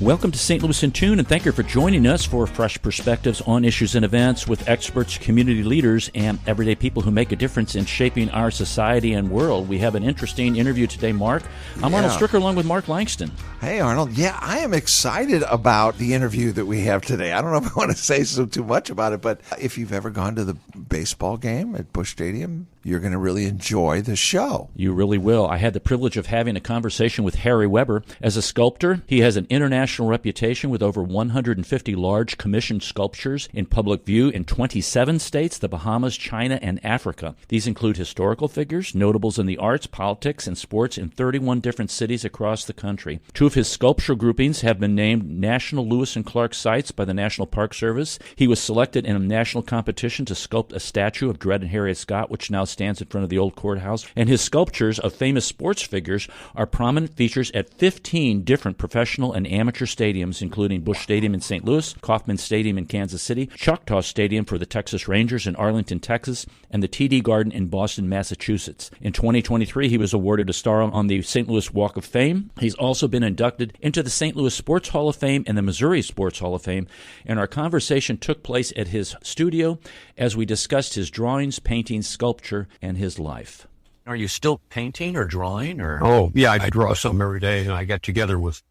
Welcome to St. Louis in Tune, and thank you for joining us for fresh perspectives on issues and events with experts, community leaders, and everyday people who make a difference in shaping our society and world. We have an interesting interview today, Mark. I'm Arnold Stricker along with Mark Langston. Hey, Arnold. Yeah, I am excited about the interview that we have today. I don't know if I want to say too much about it, but if you've ever gone to the baseball game at Busch Stadium, you're going to really enjoy the show. You really will. I had the privilege of having a conversation with Harry Weber. As a sculptor, he has an international reputation with over 150 large commissioned sculptures in public view in 27 states, the Bahamas, China, and Africa. These include historical figures, notables in the arts, politics, and sports in 31 different cities across the country. Two of his sculpture groupings have been named National Lewis and Clark Sites by the National Park Service. He was selected in a national competition to sculpt a statue of Dred and Harriet Scott, which now stands in front of the old courthouse, and his sculptures of famous sports figures are prominent features at 15 different professional and amateur stadiums, including Busch Stadium in St. Louis, Kauffman Stadium in Kansas City, Choctaw Stadium for the Texas Rangers in Arlington, Texas, and the TD Garden in Boston, Massachusetts. In 2023, he was awarded a star on the St. Louis Walk of Fame. He's also been inducted into the St. Louis Sports Hall of Fame and the Missouri Sports Hall of Fame, and our conversation took place at his studio as we discussed his drawings, paintings, sculpture, and his life. Are you still painting or drawing? Oh, yeah, I draw some every day, and I get together with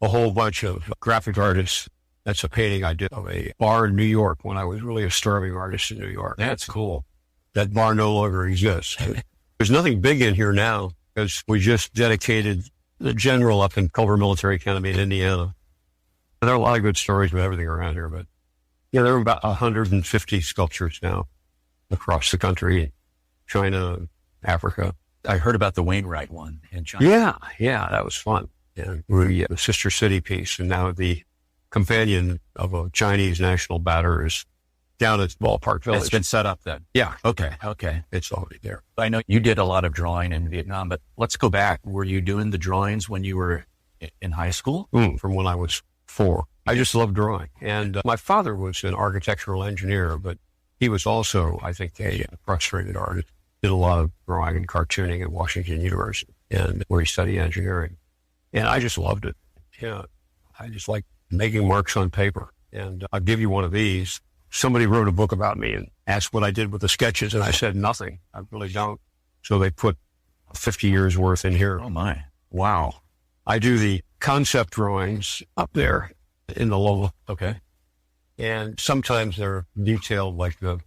a whole bunch of graphic artists. That's a painting I did of a bar in New York when I was really a starving artist in New York. That's cool. That bar no longer exists. There's nothing big in here now because we just dedicated the general up in Culver Military Academy in Indiana. There are a lot of good stories about everything around here, but yeah, there are about 150 sculptures now across the country, China, Africa. I heard about the Wainwright one in China. Yeah, that was fun. And we the sister city piece, and now the companion of a Chinese national batter is down at Ballpark Village. It's been set up then? Yeah. Okay. It's already there. I know you did a lot of drawing in Vietnam, but let's go back. Were you doing the drawings when you were in high school? From when I was 4. I just loved drawing. And my father was an architectural engineer, but he was also, I think, a frustrated artist. Did a lot of drawing and cartooning at Washington University, and where he studied engineering. And I just loved it. Yeah, I just like making marks on paper. And I'll give you one of these. Somebody wrote a book about me and asked what I did with the sketches, and I said nothing. I really don't. So they put 50 years worth in here. Oh, my. Wow. I do the concept drawings up there in the logo. Okay. And sometimes they're detailed like the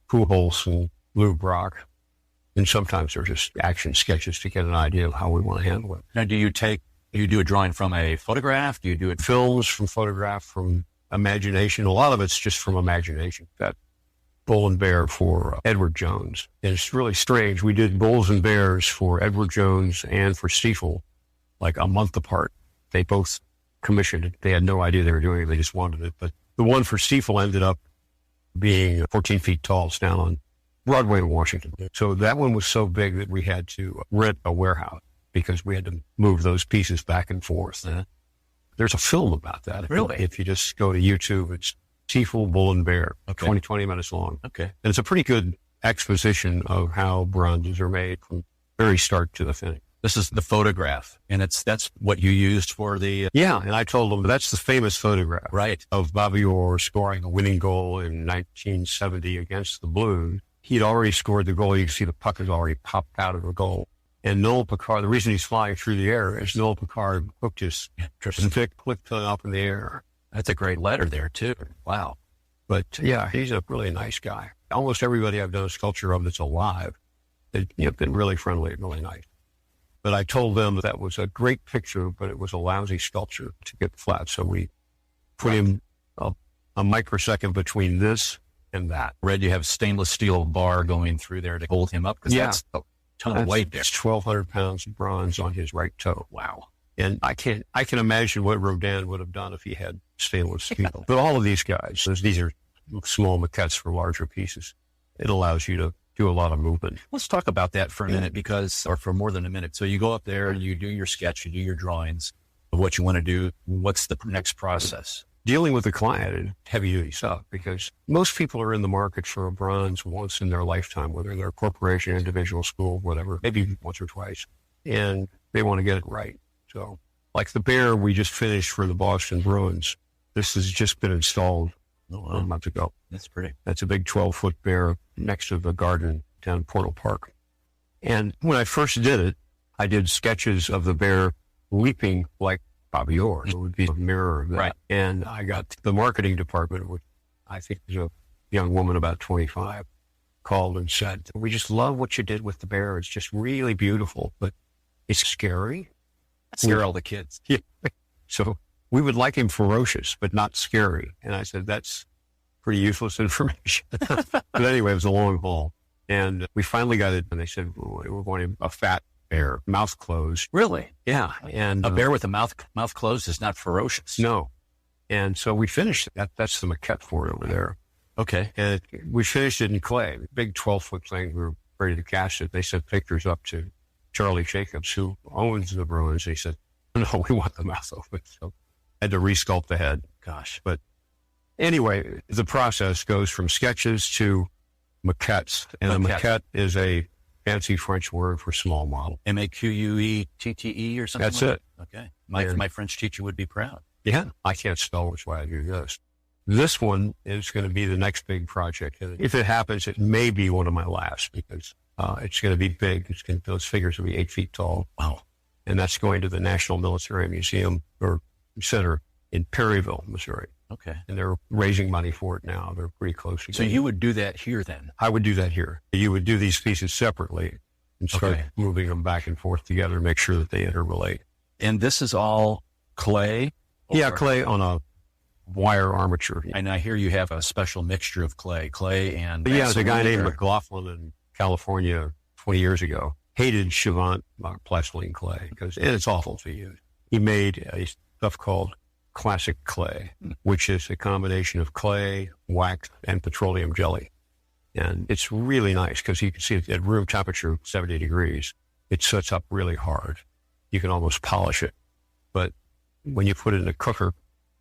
Pujols and Lou Brock. And sometimes they're just action sketches to get an idea of how we want to handle it. Now, do you do a drawing from a photograph? Do you do it? Films from photograph, from imagination. A lot of it's just from imagination. That bull and bear for Edward Jones. And it's really strange. We did bulls and bears for Edward Jones and for Stiefel, like a month apart. They both commissioned it. They had no idea they were doing it. They just wanted it. But the one for Stiefel ended up being 14 feet tall. It's down on Broadway in Washington. So that one was so big that we had to rent a warehouse because we had to move those pieces back and forth. There's a film about that. Really? If you just go to YouTube, it's Stiefel, Bull and Bear, 20 minutes long. Okay. And it's a pretty good exposition of how bronzes are made from very start to the finish. This is the photograph, and that's what you used for the... Yeah, and I told them that's the famous photograph. Right. Of Bobby Orr scoring a winning goal in 1970 against the Blues. He'd already scored the goal. You can see the puck has already popped out of the goal. And Noel Picard, the reason he's flying through the air is Noel Picard hooked his stick, clicked it up in the air. That's a great letter there, too. Wow. But, yeah, he's a really nice guy. Almost everybody I've done a sculpture of that's alive, they've been really friendly, really nice. But I told them that was a great picture, but it was a lousy sculpture to get flat. So we put him a microsecond between this and that. Red, you have stainless steel bar going through there to hold him up because that's a ton of weight there. It's 1,200 pounds of bronze on his right toe. Wow. And I can imagine what Rodin would have done if he had stainless steel. But all of these guys, these are small maquettes for larger pieces. It allows you to do a lot of movement. Let's talk about that for a minute or for more than a minute. So you go up there, you do your sketch, you do your drawings of what you want to do. What's the next process? Dealing with the client and heavy-duty stuff, because most people are in the market for a bronze once in their lifetime, whether they're a corporation, individual, school, whatever, maybe once or twice, and they want to get it right. So Like the bear we just finished for the Boston Bruins. This has just been installed a month ago. That's pretty. That's a big 12-foot bear next to the garden down in Portal Park. And when I first did it, I did sketches of the bear leaping like Bobby Orr. It would be a mirror of that. Right. And I got the marketing department, which I think is a young woman about 25, called and said, "We just love what you did with the bear. It's just really beautiful, but it's scary." Scare all the kids. Yeah. So we would like him ferocious, but not scary. And I said, that's pretty useless information. But anyway, it was a long haul. And we finally got it. And they said, we're going a fat bear, mouth closed. Really? Yeah. And A bear with a mouth closed is not ferocious. no. And so we finished it. That's the maquette for it over there. Okay. And we finished it in clay, big 12-foot thing. We were ready to cast it. They sent pictures up to Charlie Jacobs, who owns the Bruins. He said, no, we want the mouth open. So I had to resculpt the head. Gosh. But anyway, the process goes from sketches to maquettes. And a maquette is a fancy French word for small model. MAQUETTE or something That's like it. that? Okay. My French teacher would be proud. Yeah, I can't spell, which is why I do this. This one is going to be the next big project. And if it happens, it may be one of my last because it's going to be big. Those figures will be 8 feet tall. Wow. And that's going to the National Military Museum or Center in Perryville, Missouri. Okay. And they're raising money for it now. They're pretty close. So you would do that here then? I would do that here. You would do these pieces separately and start moving them back and forth together and make sure that they interrelate. And this is all clay? Yeah, clay on a wire armature. And I hear you have a special mixture of clay and... Yeah, there's a guy named McLaughlin in California 20 years ago. Hated Chivant plastiline clay because it's awful to use. He made a stuff called classic clay, which is a combination of clay, wax, and petroleum jelly. And it's really nice because you can see it at room temperature, 70 degrees. It sets up really hard. You can almost polish it. But when you put it in a cooker,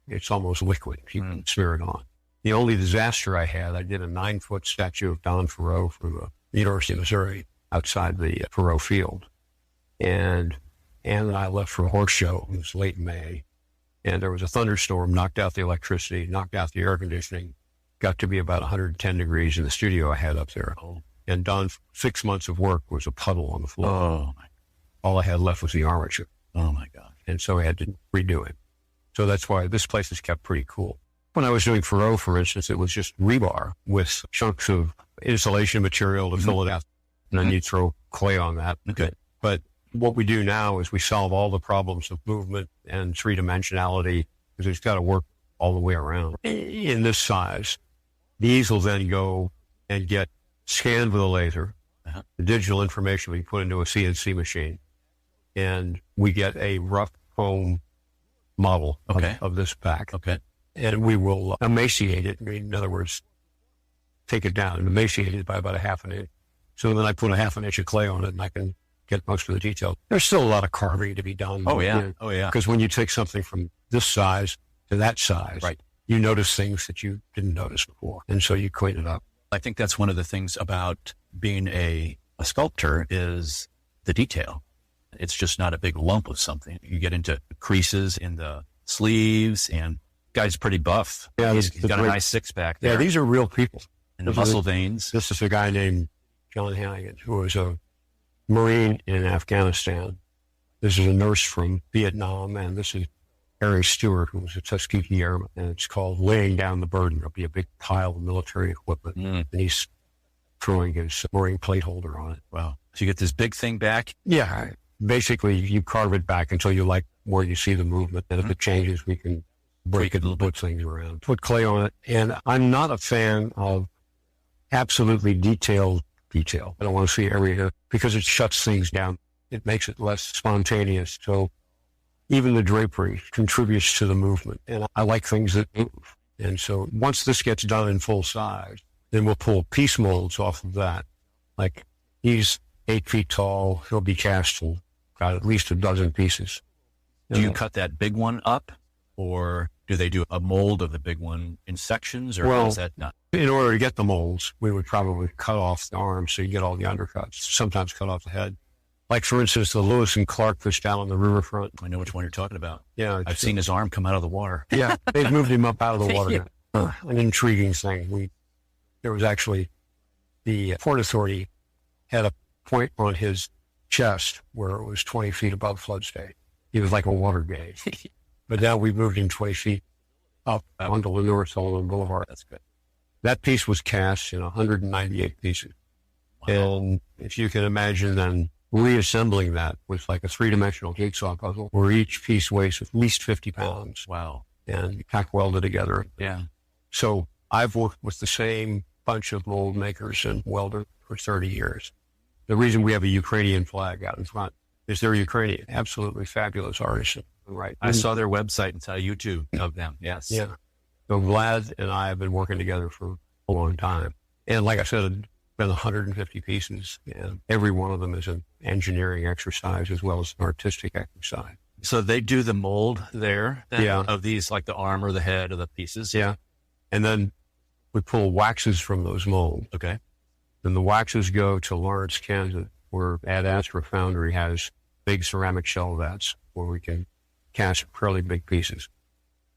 it's almost liquid. You can smear it on. The only disaster I had, I did a 9-foot statue of Don Thoreau for the University of Missouri outside the Thoreau field. And Ann and I left for a horse show. It was late May. And there was a thunderstorm, knocked out the electricity, knocked out the air conditioning, got to be about 110 degrees in the studio I had up there. And Don's 6 months of work was a puddle on the floor. Oh, my. All I had left was the armature. Oh, my God. And so I had to redo it. So that's why this place is kept pretty cool. When I was doing Thoreau, for instance, it was just rebar with chunks of insulation material to fill it out. And then you'd throw clay on that. Okay. But what we do now is we solve all the problems of movement and three-dimensionality because it's got to work all the way around. In this size, these will then go and get scanned with a laser. The digital information will be put into a CNC machine. And we get a rough foam model of this back. Okay. And we will emaciate it. In other words, take it down and emaciate it by about a half an inch. So then I put a half an inch of clay on it and I can get most of the detail. There's still a lot of carving to be done. Oh, yeah. Oh, yeah. Because when you take something from this size to that size, right, you notice things that you didn't notice before. And so you clean it up. I think that's one of the things about being a sculptor is the detail. It's just not a big lump of something. You get into creases in the sleeves, and guy's pretty buff. Yeah, he's got a nice six-pack there. Yeah, these are real people. And the muscle veins. This is a guy named John Hannigan, who was a Marine in Afghanistan. This is a nurse from Vietnam, and this is Harry Stewart, who was a Tuskegee Airman, and it's called Laying Down the Burden. There'll be a big pile of military equipment, and he's throwing his Marine plate holder on it. Wow. So you get this big thing back? Yeah. Basically, you carve it back until you like where you see the movement, and if it changes, we can break it and put things around. Put clay on it, and I'm not a fan of absolutely detailed detail. I don't want to see every because it shuts things down. It makes it less spontaneous. So even the drapery contributes to the movement. And I like things that move. And so once this gets done in full size, then we'll pull piece molds off of that. Like he's 8 feet tall. He'll be cast and got at least a dozen pieces. Do you cut that big one up, or do they do a mold of the big one in sections, or is that not? In order to get the molds, we would probably cut off the arms so you get all the undercuts, sometimes cut off the head. Like, for instance, the Lewis and Clark fish down on the riverfront. I know which one you're talking about. Yeah. I've seen his arm come out of the water. Yeah, they've moved him up out of the water. An intriguing thing. There was actually, the Port Authority had a point on his chest where it was 20 feet above flood state. He was like a water gauge. But now we've moved him 20 feet up onto Lenore Sullivan Boulevard. That's good. That piece was cast in 198 pieces. Wow. And if you can imagine then reassembling that with like a three-dimensional jigsaw puzzle where each piece weighs at least 50 pounds. Wow. And tack welded together. Yeah. So I've worked with the same bunch of mold makers and welders for 30 years. The reason we have a Ukrainian flag out in front is they're Ukrainian, absolutely fabulous artists. Right. I saw their website and saw YouTube of them. Yes. Yeah. So Vlad and I have been working together for a long time. And like I said, it's been 150 pieces, and every one of them is an engineering exercise as well as an artistic exercise. So they do the mold there then, Yeah. of these, like the arm or the head of the pieces? Yeah. And then we pull waxes from those molds. Okay. Then the waxes go to Lawrence, Kansas, where Ad Astra Foundry has big ceramic shell vats where we can cast fairly big pieces.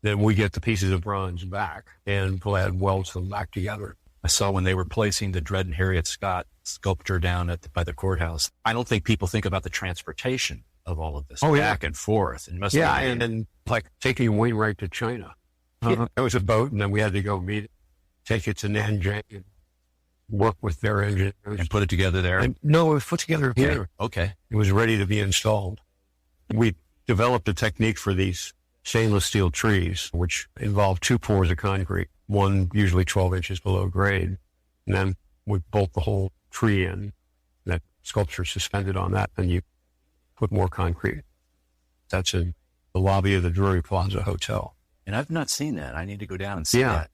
Then we get the pieces of bronze back, and Vlad welds them back together. I saw when they were placing the Dred and Harriet Scott sculpture down by the courthouse. I don't think people think about the transportation of all of this back and forth. And and like taking Wainwright to China. It was a boat, and then we had to go meet it, take it to Nanjing, and work with their engineers. And put it together there? No, it was put together here. Okay. It was ready to be installed. We developed a technique for these stainless steel trees, which involve two pours of concrete, one usually 12 inches below grade. And then we bolt the whole tree in. That sculpture suspended on that, and you put more concrete. That's in the lobby of the Drury Plaza Hotel. And I've not seen that. I need to go down and see that.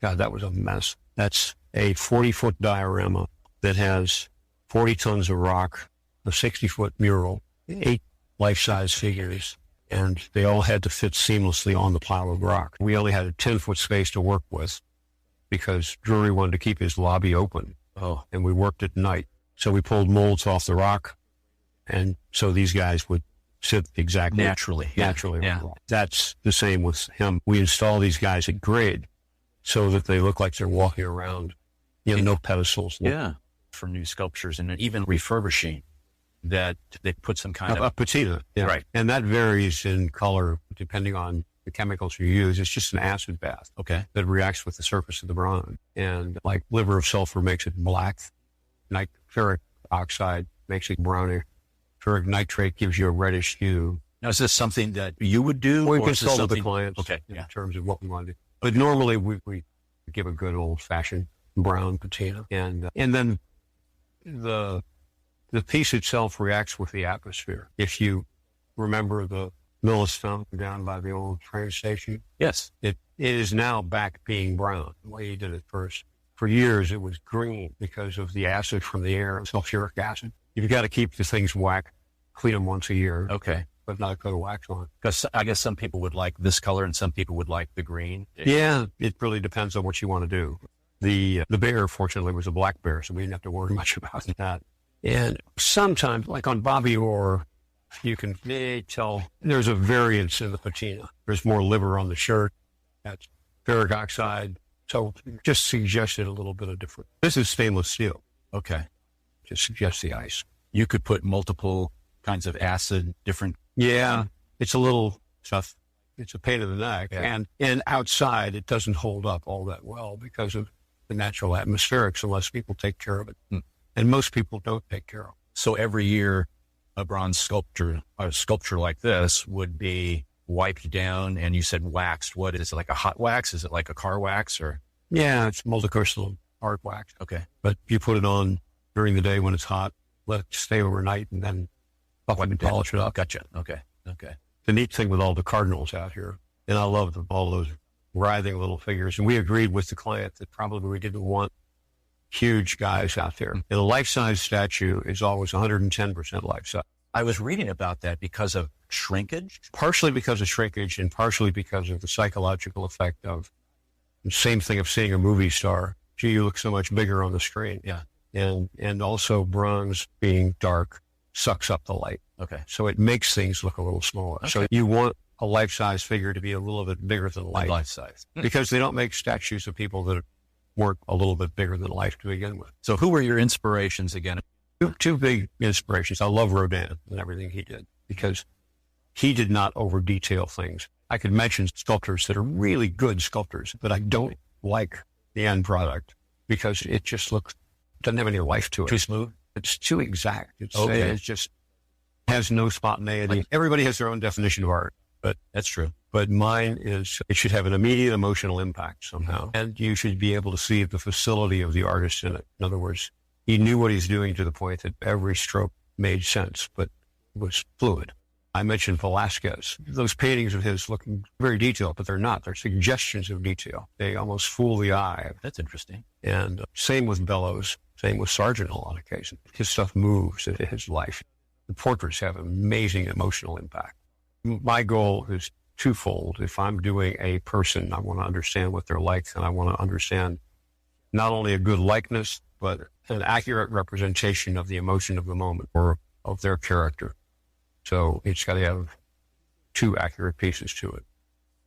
God, that was a mess. That's a 40-foot diorama that has 40 tons of rock, a 60-foot mural, 8 life-size figures, and they all had to fit seamlessly on the pile of rock. We only had a 10-foot space to work with because Drury wanted to keep his lobby open. And we worked at night. So we pulled molds off the rock, and so these guys would sit exactly naturally. Yeah. That's the same with him. We install these guys at grade so that they look like they're walking around, no pedestals. Yeah. For new sculptures and even refurbishing, that they put some kind of a patina. Yeah. Right. And that varies in color depending on the chemicals you use. It's just an acid bath. Okay. That reacts with the surface of the bronze. And like liver of sulfur makes it black. Ferric oxide makes it browner. Ferric nitrate gives you a reddish hue. Now, is this something that you would do? We or consult is this with the something... clients Okay. in terms of what we want to do. But normally we give a good old-fashioned brown patina. And then the piece itself reacts with the atmosphere. If you remember the Millis fountain down by the old train station. Yes. It is now back being brown, the way he did it first. For years, it was green because of the acid from the air, sulfuric acid. You've got to keep the things whacked, clean them once a year. Okay. But not put a wax on. Because I guess some people would like this color and some people would like the green. Yeah, it really depends on what you want to do. The bear, fortunately, was a black bear, so we didn't have to worry much about that. And sometimes, like on Bobby Orr, you can tell there's a variance in the patina. There's more liver on the shirt. That's ferric oxide. So just suggested a little bit of different. This is stainless steel. Okay. Just suggests the ice. You could put multiple kinds of acid, different. Yeah. It's a little tough. It's a pain in the neck. Yeah. And outside, it doesn't hold up all that well because of the natural atmospherics unless people take care of it. And most people don't take care of it. So every year, a bronze sculpture like this would be wiped down, and you said waxed. What is it, like a hot wax? Is it like a car wax or? Yeah, it's multicrystalline art wax. Okay. But you put it on during the day when it's hot, let it stay overnight, and then polish it up. Gotcha. Okay. The neat thing with all the cardinals out here, and I love all those writhing little figures, and we agreed with the client that probably we didn't want huge guys out there. And a life-size statue is always 110% life-size. I was reading about that because of shrinkage. Partially because of shrinkage and partially because of the psychological effect of the same thing of seeing a movie star. Gee, you look so much bigger on the screen. Yeah. and also bronze being dark sucks up the light. Okay. So it makes things look a little smaller. Okay. So you want a life-size figure to be a little bit bigger than life. Life size. Because they don't make statues of people that weren't a little bit bigger than life to begin with. So who were your inspirations again? Two big inspirations. I love Rodin and everything he did because he did not over-detail things. I could mention sculptors that are really good sculptors, but I don't like the end product because it just doesn't have any life to it. Too smooth? It's too exact. Okay. It just has no spontaneity. Everybody has their own definition of art, but That's true. But mine is, it should have an immediate emotional impact somehow. And you should be able to see the facility of the artist in it. In other words, he knew what he's doing to the point that every stroke made sense, but was fluid. I mentioned Velasquez. Those paintings of his look very detailed, but they're not. They're suggestions of detail. They almost fool the eye. That's interesting. And same with Bellows, same with Sargent on a lot of occasions. His stuff moves into his life. The portraits have amazing emotional impact. My goal is twofold. If I'm doing a person, I want to understand what they're like, and I want to understand not only a good likeness, but an accurate representation of the emotion of the moment or of their character. So it's got to have two accurate pieces to it.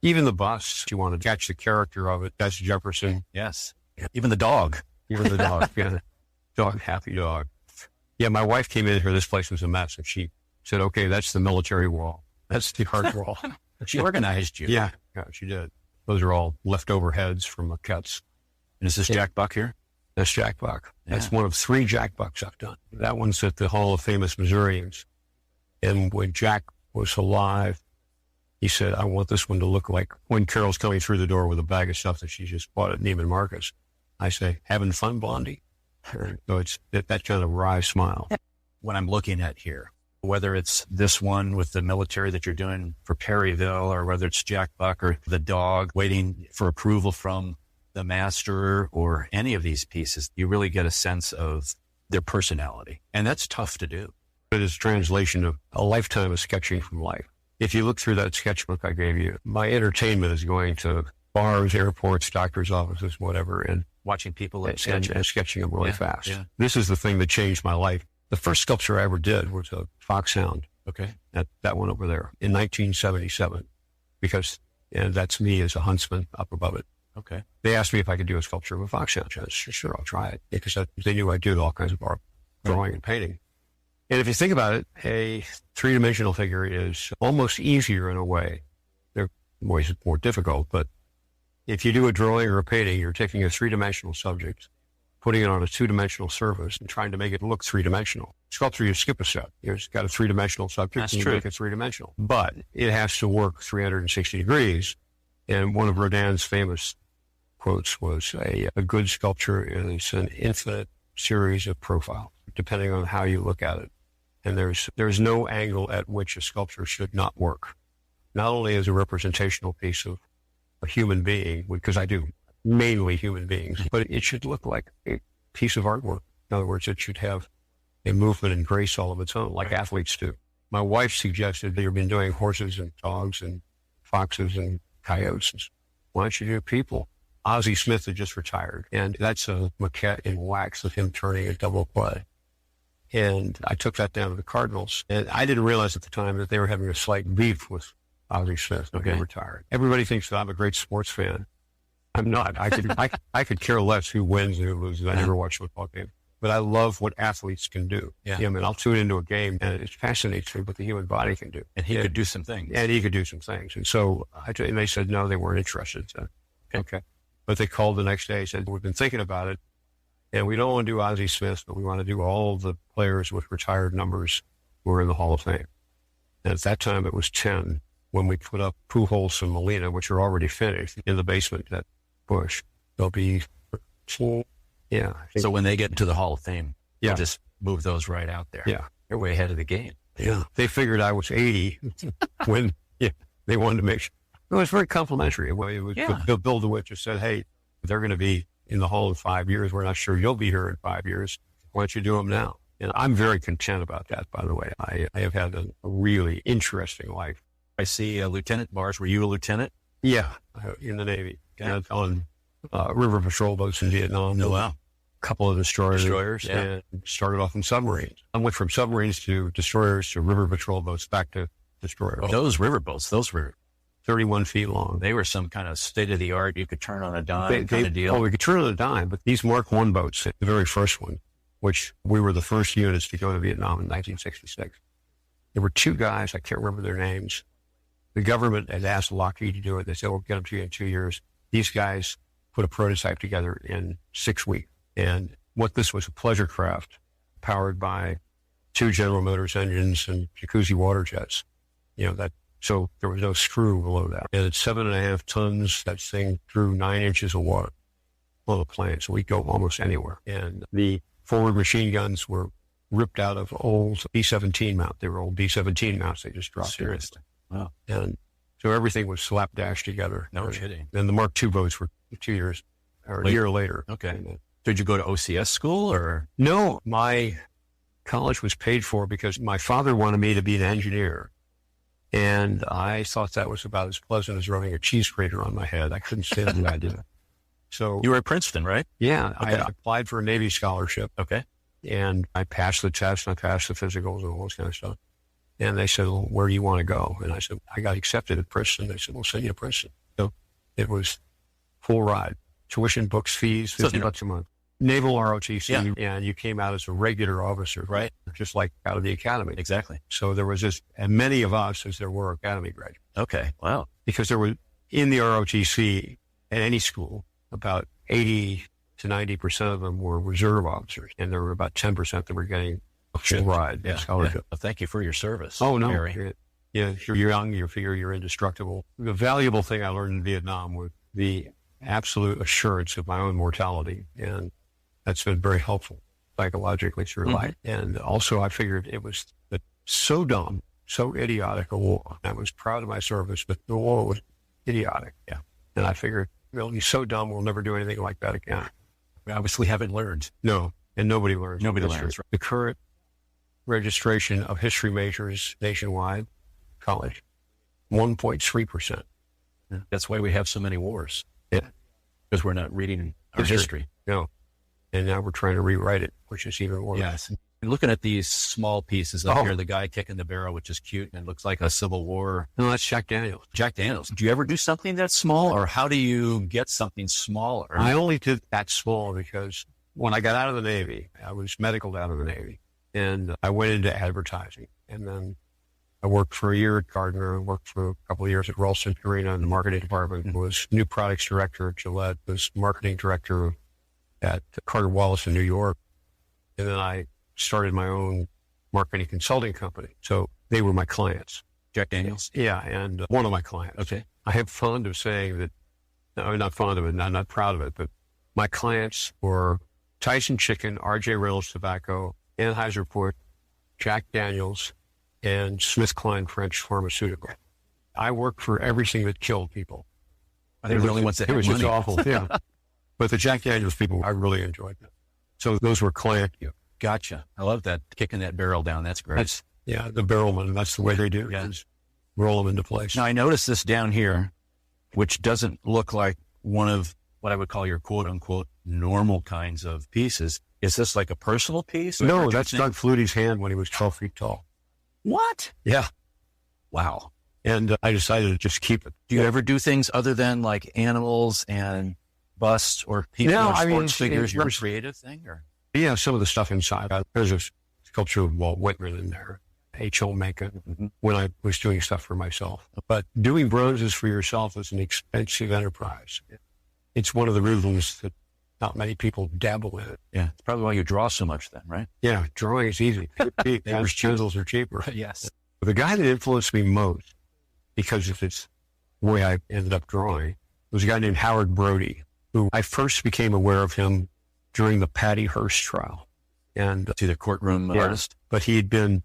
Even the bust, you want to catch the character of it. That's Jefferson. Yes. Even the dog. Even the dog. Yeah. Dog, happy dog. Yeah, my wife came in here. This place was a mess. And she said, okay, that's the military wall. That's the art wall. She organized you. Yeah, she did. Those are all leftover heads from maquettes. And is this Jack Buck here? That's Jack Buck. Yeah. That's one of 3 Jack Bucks I've done. That one's at the Hall of Famous Missourians. And when Jack was alive, he said, I want this one to look like when Carol's coming through the door with a bag of stuff that she just bought at Neiman Marcus. I say, having fun, Blondie? So it's that kind of wry smile. When I'm looking at here, whether it's this one with the military that you're doing for Perryville, or whether it's Jack Buck or the dog waiting for approval from the master, or any of these pieces, you really get a sense of their personality. And that's tough to do. It is a translation of a lifetime of sketching from life. If you look through that sketchbook I gave you, my entertainment is going to bars, airports, doctors' offices, whatever, and Watching people and sketching. sketching them really Yeah, fast. yeah. This is the thing that changed my life. The first sculpture I ever did was a foxhound. Okay. That one over there in 1977, and that's me as a huntsman up above it. Okay. They asked me if I could do a sculpture of a foxhound. I said, sure, I'll try it, because they knew I did all kinds of art, drawing and painting. And if you think about it, a 3-dimensional figure is almost easier in a way. There are ways it's more difficult, but if you do a drawing or a painting, you're taking a 3-dimensional subject, putting it on a 2-dimensional surface and trying to make it look 3-dimensional. Sculpture, you skip a step. You've got a 3-dimensional subject. That's and you true. make it 3-dimensional. But it has to work 360 degrees. And one of Rodin's famous quotes was, a good sculpture is an infinite series of profiles, depending on how you look at it. And there's no angle at which a sculpture should not work. Not only as a representational piece of a human being, because I do mainly human beings, but it should look like a piece of artwork. In other words, it should have a movement and grace all of its own, like athletes do. My wife suggested that you've been doing horses and dogs and foxes and coyotes. Why don't you do people? Ozzie Smith had just retired, and that's a maquette in wax of him turning a double play. And I took that down to the Cardinals, and I didn't realize at the time that they were having a slight beef with Ozzie Smith when he retired. Everybody thinks that I'm a great sports fan. I'm not. I could care less who wins and who loses. I never watch a football game. But I love what athletes can do. Yeah. I mean, I'll tune into a game, and it fascinates me what the human body can do. And he could do some things. And he could do some things. And so and they said, no, they weren't interested. So, okay. But they called the next day and said, we've been thinking about it, and we don't want to do Ozzie Smith, but we want to do all the players with retired numbers who are in the Hall of Fame. And at that time, it was 10 when we put up Pujols and Molina, which are already finished in the basement at Bush. There'll be 14. Yeah. So when they get into the Hall of Fame, Yeah. they'll just move those right out there. Yeah. They're way ahead of the game. Yeah. They figured I was 80 when they wanted to make sure. It was very complimentary. Well, it was Bill DeWitt just said, hey, they're going to be in the Hall in 5 years. We're not sure you'll be here in 5 years. Why don't you do them now? And I'm very content about that, by the way. I have had a really interesting life. I see Lieutenant Bars. Were you a lieutenant? Yeah. In the Navy. Okay. On river patrol boats in Vietnam. Oh, wow. couple of destroyers, yeah. and started off in submarines. I went from submarines to destroyers to river patrol boats back to destroyers. Oh, those riverboats, those were 31 feet long. They were some kind of state-of-the-art, you could turn on a dime kind of deal. Oh, we could turn on a dime, but these Mark I boats, the very first one, which we were the first units to go to Vietnam in 1966. There were two guys, I can't remember their names. The government had asked Lockheed to do it. They said, we'll get them to you in 2 years. These guys put a prototype together in 6 weeks. And what this was, a pleasure craft powered by 2 General Motors engines and jacuzzi water jets. So there was no screw below that. And at 7.5 tons, that thing drew 9 inches of water on the plane. So we go almost anywhere. And the forward machine guns were ripped out of old B-17 mount. They were old B-17 mounts. They just dropped. Seriously. Wow. And so everything was slapdash together. No kidding. And the Mark II boats were 2 years or a year later. Okay. And, did you go to OCS school or? no, my college was paid for because my father wanted me to be an engineer. And I thought that was about as pleasant as running a cheese grater on my head. I couldn't stand the idea. So You were at Princeton, right? yeah, Okay. I applied for a Navy scholarship Okay. and I passed the test and I passed the physicals and all this kind of stuff. And they said, well, where do you want to go? And I said, I got accepted at Princeton. They said, we'll send you to Princeton. So it was full ride. Tuition, books, fees, $50 a month. Naval ROTC, and you came out as a regular officer, Right. just like out of the academy. Exactly. So there was as many of us as there were academy graduates. Okay. Wow. Because there were, in the ROTC, at any school, about 80 to 90% of them were reserve officers, and there were about 10% that were getting a full ride scholarship. Well, thank you for your service. Oh, no. Harry. Yeah, you're young, you figure you're indestructible. The valuable thing I learned in Vietnam was the absolute assurance of my own mortality, and that's been very helpful psychologically through life. And also I figured it was so dumb, so idiotic a war. I was proud of my service, but the war was idiotic. Yeah. And I figured, he's so dumb, we'll never do anything like that again. We obviously haven't learned. No, and nobody learns. Nobody learns. Right. The current registration of history majors nationwide, college, 1.3%. Yeah. That's why we have so many wars. Yeah. Because we're not reading our history. No. And now we're trying to rewrite it, which is even worse. Yes. And looking at these small pieces up here, the guy kicking the barrel, which is cute, and it looks like a Civil War. No, that's Jack Daniels. Jack Daniels. Do you ever do something that's small, or how do you get something smaller? I only did that small because when I got out of the Navy, I was medicaled out of the Navy, and I went into advertising. And then I worked for a year at Gardner, and worked for a couple of years at Ralston Purina in the marketing department, was new products director at Gillette, was marketing director at Carter Wallace in New York. And then I started my own marketing consulting company. So they were my clients. Jack Daniels? Yeah, and one of my clients. Okay. I am fond of saying that, no, I'm not fond of it, and I'm not proud of it, but my clients were Tyson Chicken, R.J. Reynolds Tobacco, Anheuser-Busch, Jack Daniels, and SmithKline French Pharmaceutical. I worked for everything that killed people. Are they the only ones that had It was money? just awful, yeah. But the Jack Daniels people, I really enjoyed them. So those were client. Gotcha. I love that, kicking that barrel down. That's great. That's, the barrelman, that's the way they do it. Yeah. Just roll them into place. Now, I noticed this down here, which doesn't look like one of what I would call your quote-unquote normal kinds of pieces. Is this like a personal piece? No, that's Doug Flutie's hand when he was 12 feet tall. What? Yeah. Wow. And I decided to just keep it. Do you ever do things other than like animals and busts or people or sports figures? Your creative thing? Or? Yeah, some of the stuff inside. There's a sculpture of Walt Whitman in there, H.O. Mencken, when I was doing stuff for myself. But doing bronzes for yourself is an expensive enterprise. It's one of the reasons that not many people dabble in it. Yeah, it's probably why you draw so much then, right? Yeah, drawing is easy. Average chisels are cheaper. Yes. But the guy that influenced me most, because of its way I ended up drawing, was a guy named Howard Brody, who I first became aware of him during the Patty Hearst trial. And To the courtroom artist? But he had been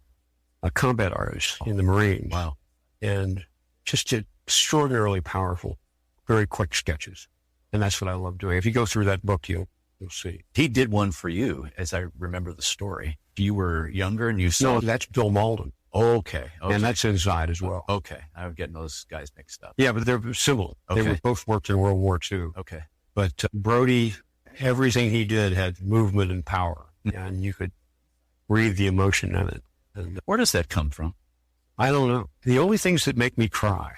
a combat artist in the Marines. Wow. And just did extraordinarily powerful, very quick sketches. And that's what I love doing. If you go through that book, you'll see. He did one for you, as I remember the story. You were younger and you saw... No, that's Bill Malden. Okay. And that's inside as well. Okay. I'm getting those guys mixed up. Yeah, but they're similar. Okay. They both worked in World War II. Okay. But Brody everything he did had movement and power, and you could read the emotion in it. And Where does that come from? I don't know. The only things that make me cry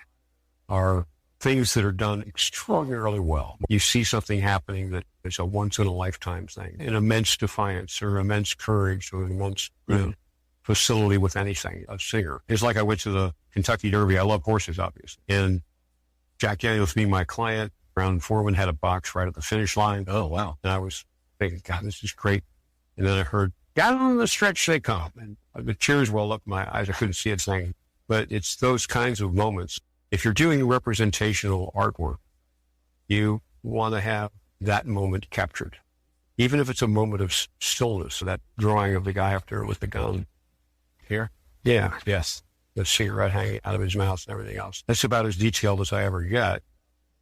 are things that are done extraordinarily well. You see something happening that is a once-in-a-lifetime thing, an immense defiance or immense courage or immense facility with anything, a singer. It's like I went to the Kentucky Derby. I love horses, obviously. And Jack Daniels being my client, Brown Foreman had a box right at the finish line. Oh, wow. And I was thinking, God, this is great. And then I heard, down on the stretch they come. And the tears welled up in my eyes. I couldn't see a thing. But it's those kinds of moments. If you're doing representational artwork, you want to have that moment captured. Even if it's a moment of stillness, that drawing of the guy up there with the gun. Here? Yeah. Yes. The cigarette hanging out of his mouth and everything else. That's about as detailed as I ever get,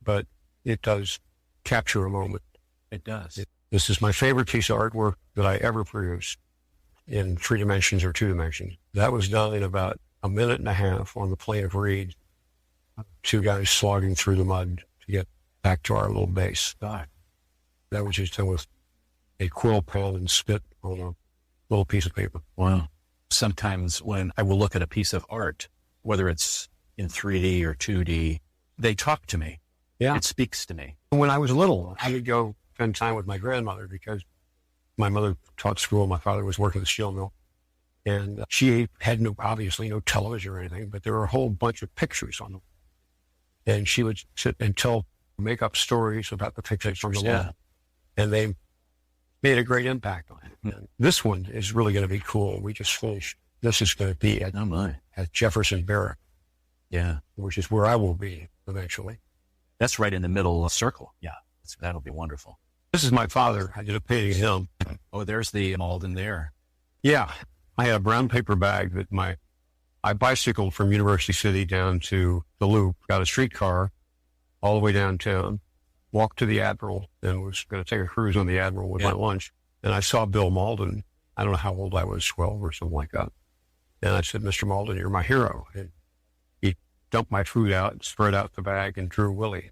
but it does capture a moment. It does. This is my favorite piece of artwork that I ever produced in 3 dimensions or 2 dimensions. That was done in about a minute and a half on the plane of reed. 2 guys slogging through the mud to get back to our little base. God. That was just done with a quill pen and spit on a little piece of paper. Wow. Sometimes when I will look at a piece of art, whether it's in 3D or 2D, they talk to me. Yeah. It speaks to me. When I was little, I would go spend time with my grandmother because my mother taught school. My father was working at the steel mill. And she had obviously no television or anything, but there were a whole bunch of pictures on them. And she would sit and make up stories about the pictures from the wall. And they made a great impact on it. And this one is really going to be cool. We just finished. This is going to be at Jefferson Barrack. Yeah. Which is where I will be eventually. That's right in the middle circle. Yeah. That'll be wonderful. This is my father. I did a painting of him. Oh, there's the Malden there. Yeah. I had a brown paper bag that I bicycled from University City down to the Loop, got a streetcar all the way downtown, walked to the Admiral, and was going to take a cruise on the Admiral with my lunch. And I saw Bill Malden. I don't know how old I was, 12 or something like that. And I said, Mr. Malden, you're my hero. And he dumped my food out and spread out the bag and drew Willie.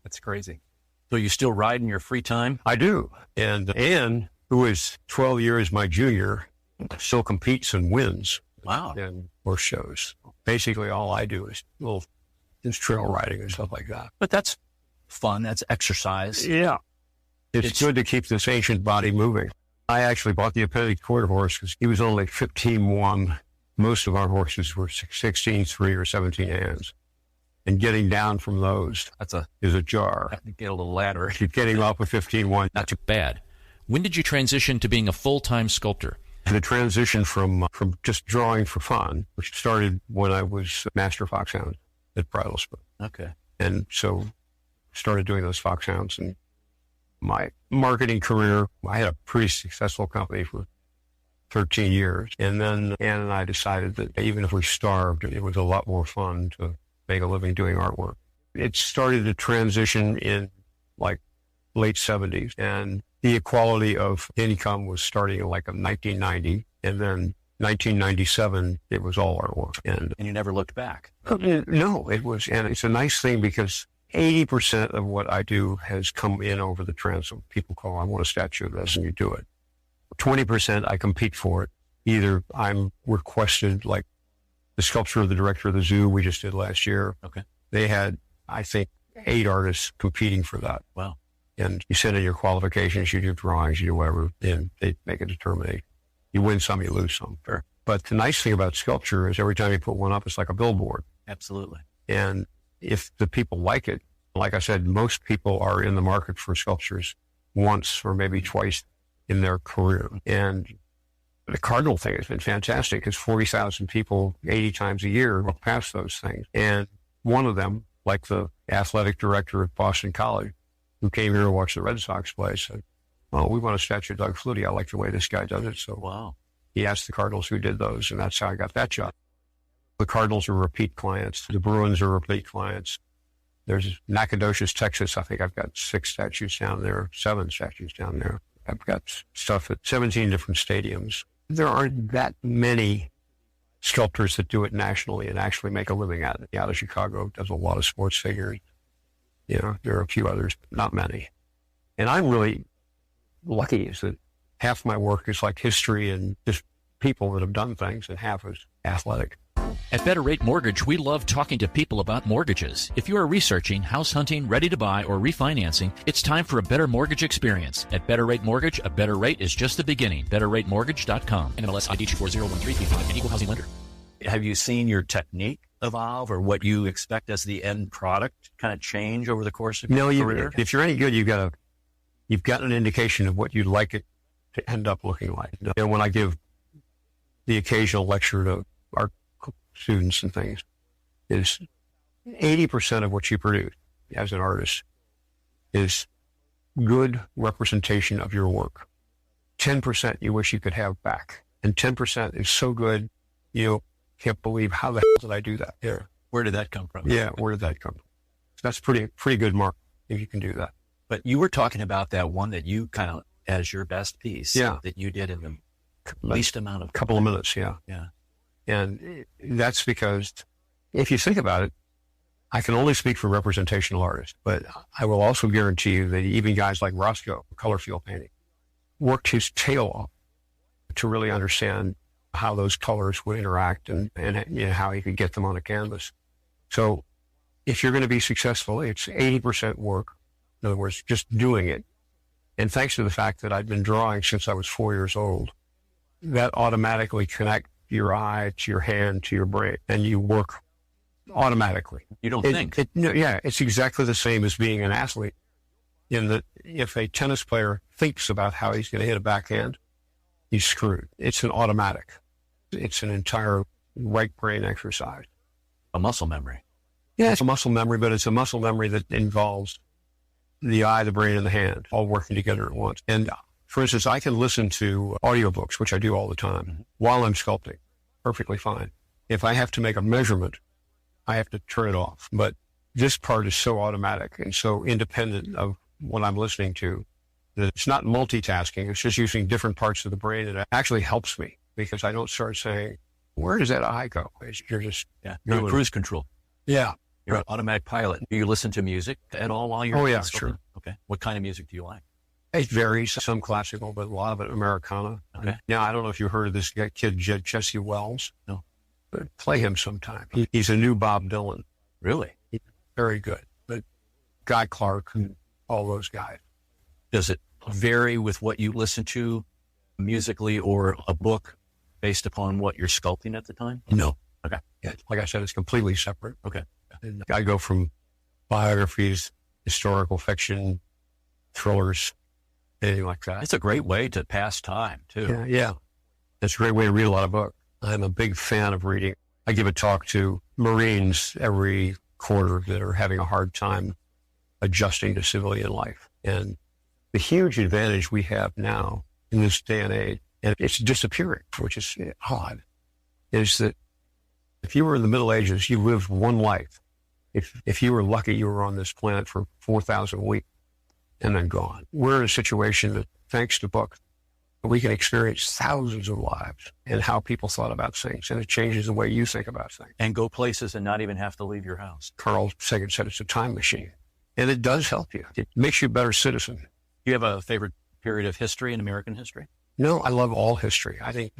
That's crazy. So you still ride in your free time? I do. And Ann, who is 12 years my junior, still competes and wins. Wow. And horse shows. Basically, all I do is trail riding and stuff like that. But that's fun. That's exercise. Yeah. It's good to keep this ancient body moving. I actually bought the appendix quarter horse because he was only 15-1. Most of our horses were 16-3 or 17 hands. And getting down from those is a jar. Have to get a little ladder. Getting up with 15-1. Not too bad. When did you transition to being a full-time sculptor? The transition from just drawing for fun, which started when I was Master Foxhound at Bridlespoon. Okay. And so started doing those foxhounds. And my marketing career, I had a pretty successful company for 13 years. And then Ann and I decided that even if we starved, it was a lot more fun to make a living doing artwork. It started to transition in like late 70s. And the equality of income was starting in like 1990. And then 1997, it was all artwork. And you never looked back. No, it was. And it's a nice thing because 80% of what I do has come in over the transom. People call, I want a statue of this, and you do it. 20% I compete for it. Either I'm requested, like the sculpture of the director of the zoo we just did last year. Okay. They had, I think, 8 artists competing for that. Wow. And you send in your qualifications, you do drawings, you do whatever, and they make a determination. You win some, you lose some. Fair. But the nice thing about sculpture is every time you put one up, it's like a billboard. Absolutely. And if the people like it, like I said, most people are in the market for sculptures once or maybe twice in their career. And the Cardinal thing has been fantastic because 40,000 people 80 times a year walk past those things. And one of them, like the athletic director at Boston College, who came here to watch the Red Sox play, said, "Oh, we want a statue of Doug Flutie. I like the way this guy does it." So wow. He asked the Cardinals who did those, and that's how I got that job. The Cardinals are repeat clients. The Bruins are repeat clients. There's Nacogdoches, Texas. I think I've got 6 statues down there, 7 statues down there. I've got stuff at 17 different stadiums. There aren't that many sculptors that do it nationally and actually make a living at it. Out of Chicago does a lot of sports figures. You know, there are a few others, but not many. And I'm really lucky is that half my work is like history and just people that have done things, and half is athletic. At Better Rate Mortgage, we love talking to people about mortgages. If you are researching, house hunting, ready to buy, or refinancing, it's time for a better mortgage experience. At Better Rate Mortgage, a better rate is just the beginning. BetterRateMortgage.com. NMLS ID 240135, an equal housing lender. Have you seen your technique evolve, or what you expect as the end product kind of change over the course of your career? If you're any good, you've got an indication of what you'd like it to end up looking like. And when I give the occasional lecture to our students and things, is 80% of what you produce as an artist is good representation of your work. 10% you wish you could have back. And 10% is so good, you can't believe, how the hell did I do that? Here, where did that come from? Yeah, where did that come from? So that's pretty good mark if you can do that. But you were talking about that one that you kind of, as your best piece, that you did in the least amount of couple of minutes. Yeah. And that's because if you think about it, I can only speak for representational artists, but I will also guarantee you that even guys like Roscoe, color field painting, worked his tail off to really understand how those colors would interact and how he could get them on a canvas. So if you're going to be successful, it's 80% work. In other words, just doing it. And thanks to the fact that I'd been drawing since I was 4 years old, that automatically connects your eye to your hand to your brain, and you work automatically. You don't think. It's exactly the same as being an athlete, in that if a tennis player thinks about how he's going to hit a backhand, he's screwed. It's an automatic. It's an entire right brain exercise. A muscle memory. Yeah, it's a muscle memory, but it's a muscle memory that involves the eye, the brain, and the hand all working together at once. And for instance, I can listen to audiobooks, which I do all the time, while I'm sculpting. Perfectly fine. If I have to make a measurement, I have to turn it off. But this part is so automatic and so independent of what I'm listening to that it's not multitasking. It's just using different parts of the brain, and it actually helps me because I don't start saying, where does that eye go? You're just... You're on cruise control. Yeah. You're an automatic pilot. Do you listen to music at all while you're... Oh, yeah, sculpting? sure. Okay. What kind of music do you like? It varies. Some classical, but a lot of it Americana. Okay. Now, I don't know if you heard of this kid, Jesse Wells. No. But play him sometime. He's a new Bob Dylan. Really? Very good. But Guy Clark and all those guys. Does it vary with what you listen to musically, or a book based upon what you're sculpting at the time? No. Okay. Yeah, like I said, it's completely separate. Okay. And I go from biographies, historical fiction, thrillers, anything like that. It's a great way to pass time, too. Yeah. It's a great way to read a lot of books. I'm a big fan of reading. I give a talk to Marines every quarter that are having a hard time adjusting to civilian life. And the huge advantage we have now in this day and age, and it's disappearing, which is odd, is that if you were in the Middle Ages, you lived one life. If you were lucky, you were on this planet for 4,000 weeks and then gone. We're in a situation that, thanks to books, we can experience thousands of lives and how people thought about things, and it changes the way you think about things. And go places and not even have to leave your house. Carl Sagan said it's a time machine, and it does help you. It makes you a better citizen. Do you have a favorite period of history in American history? No, I love all history. I think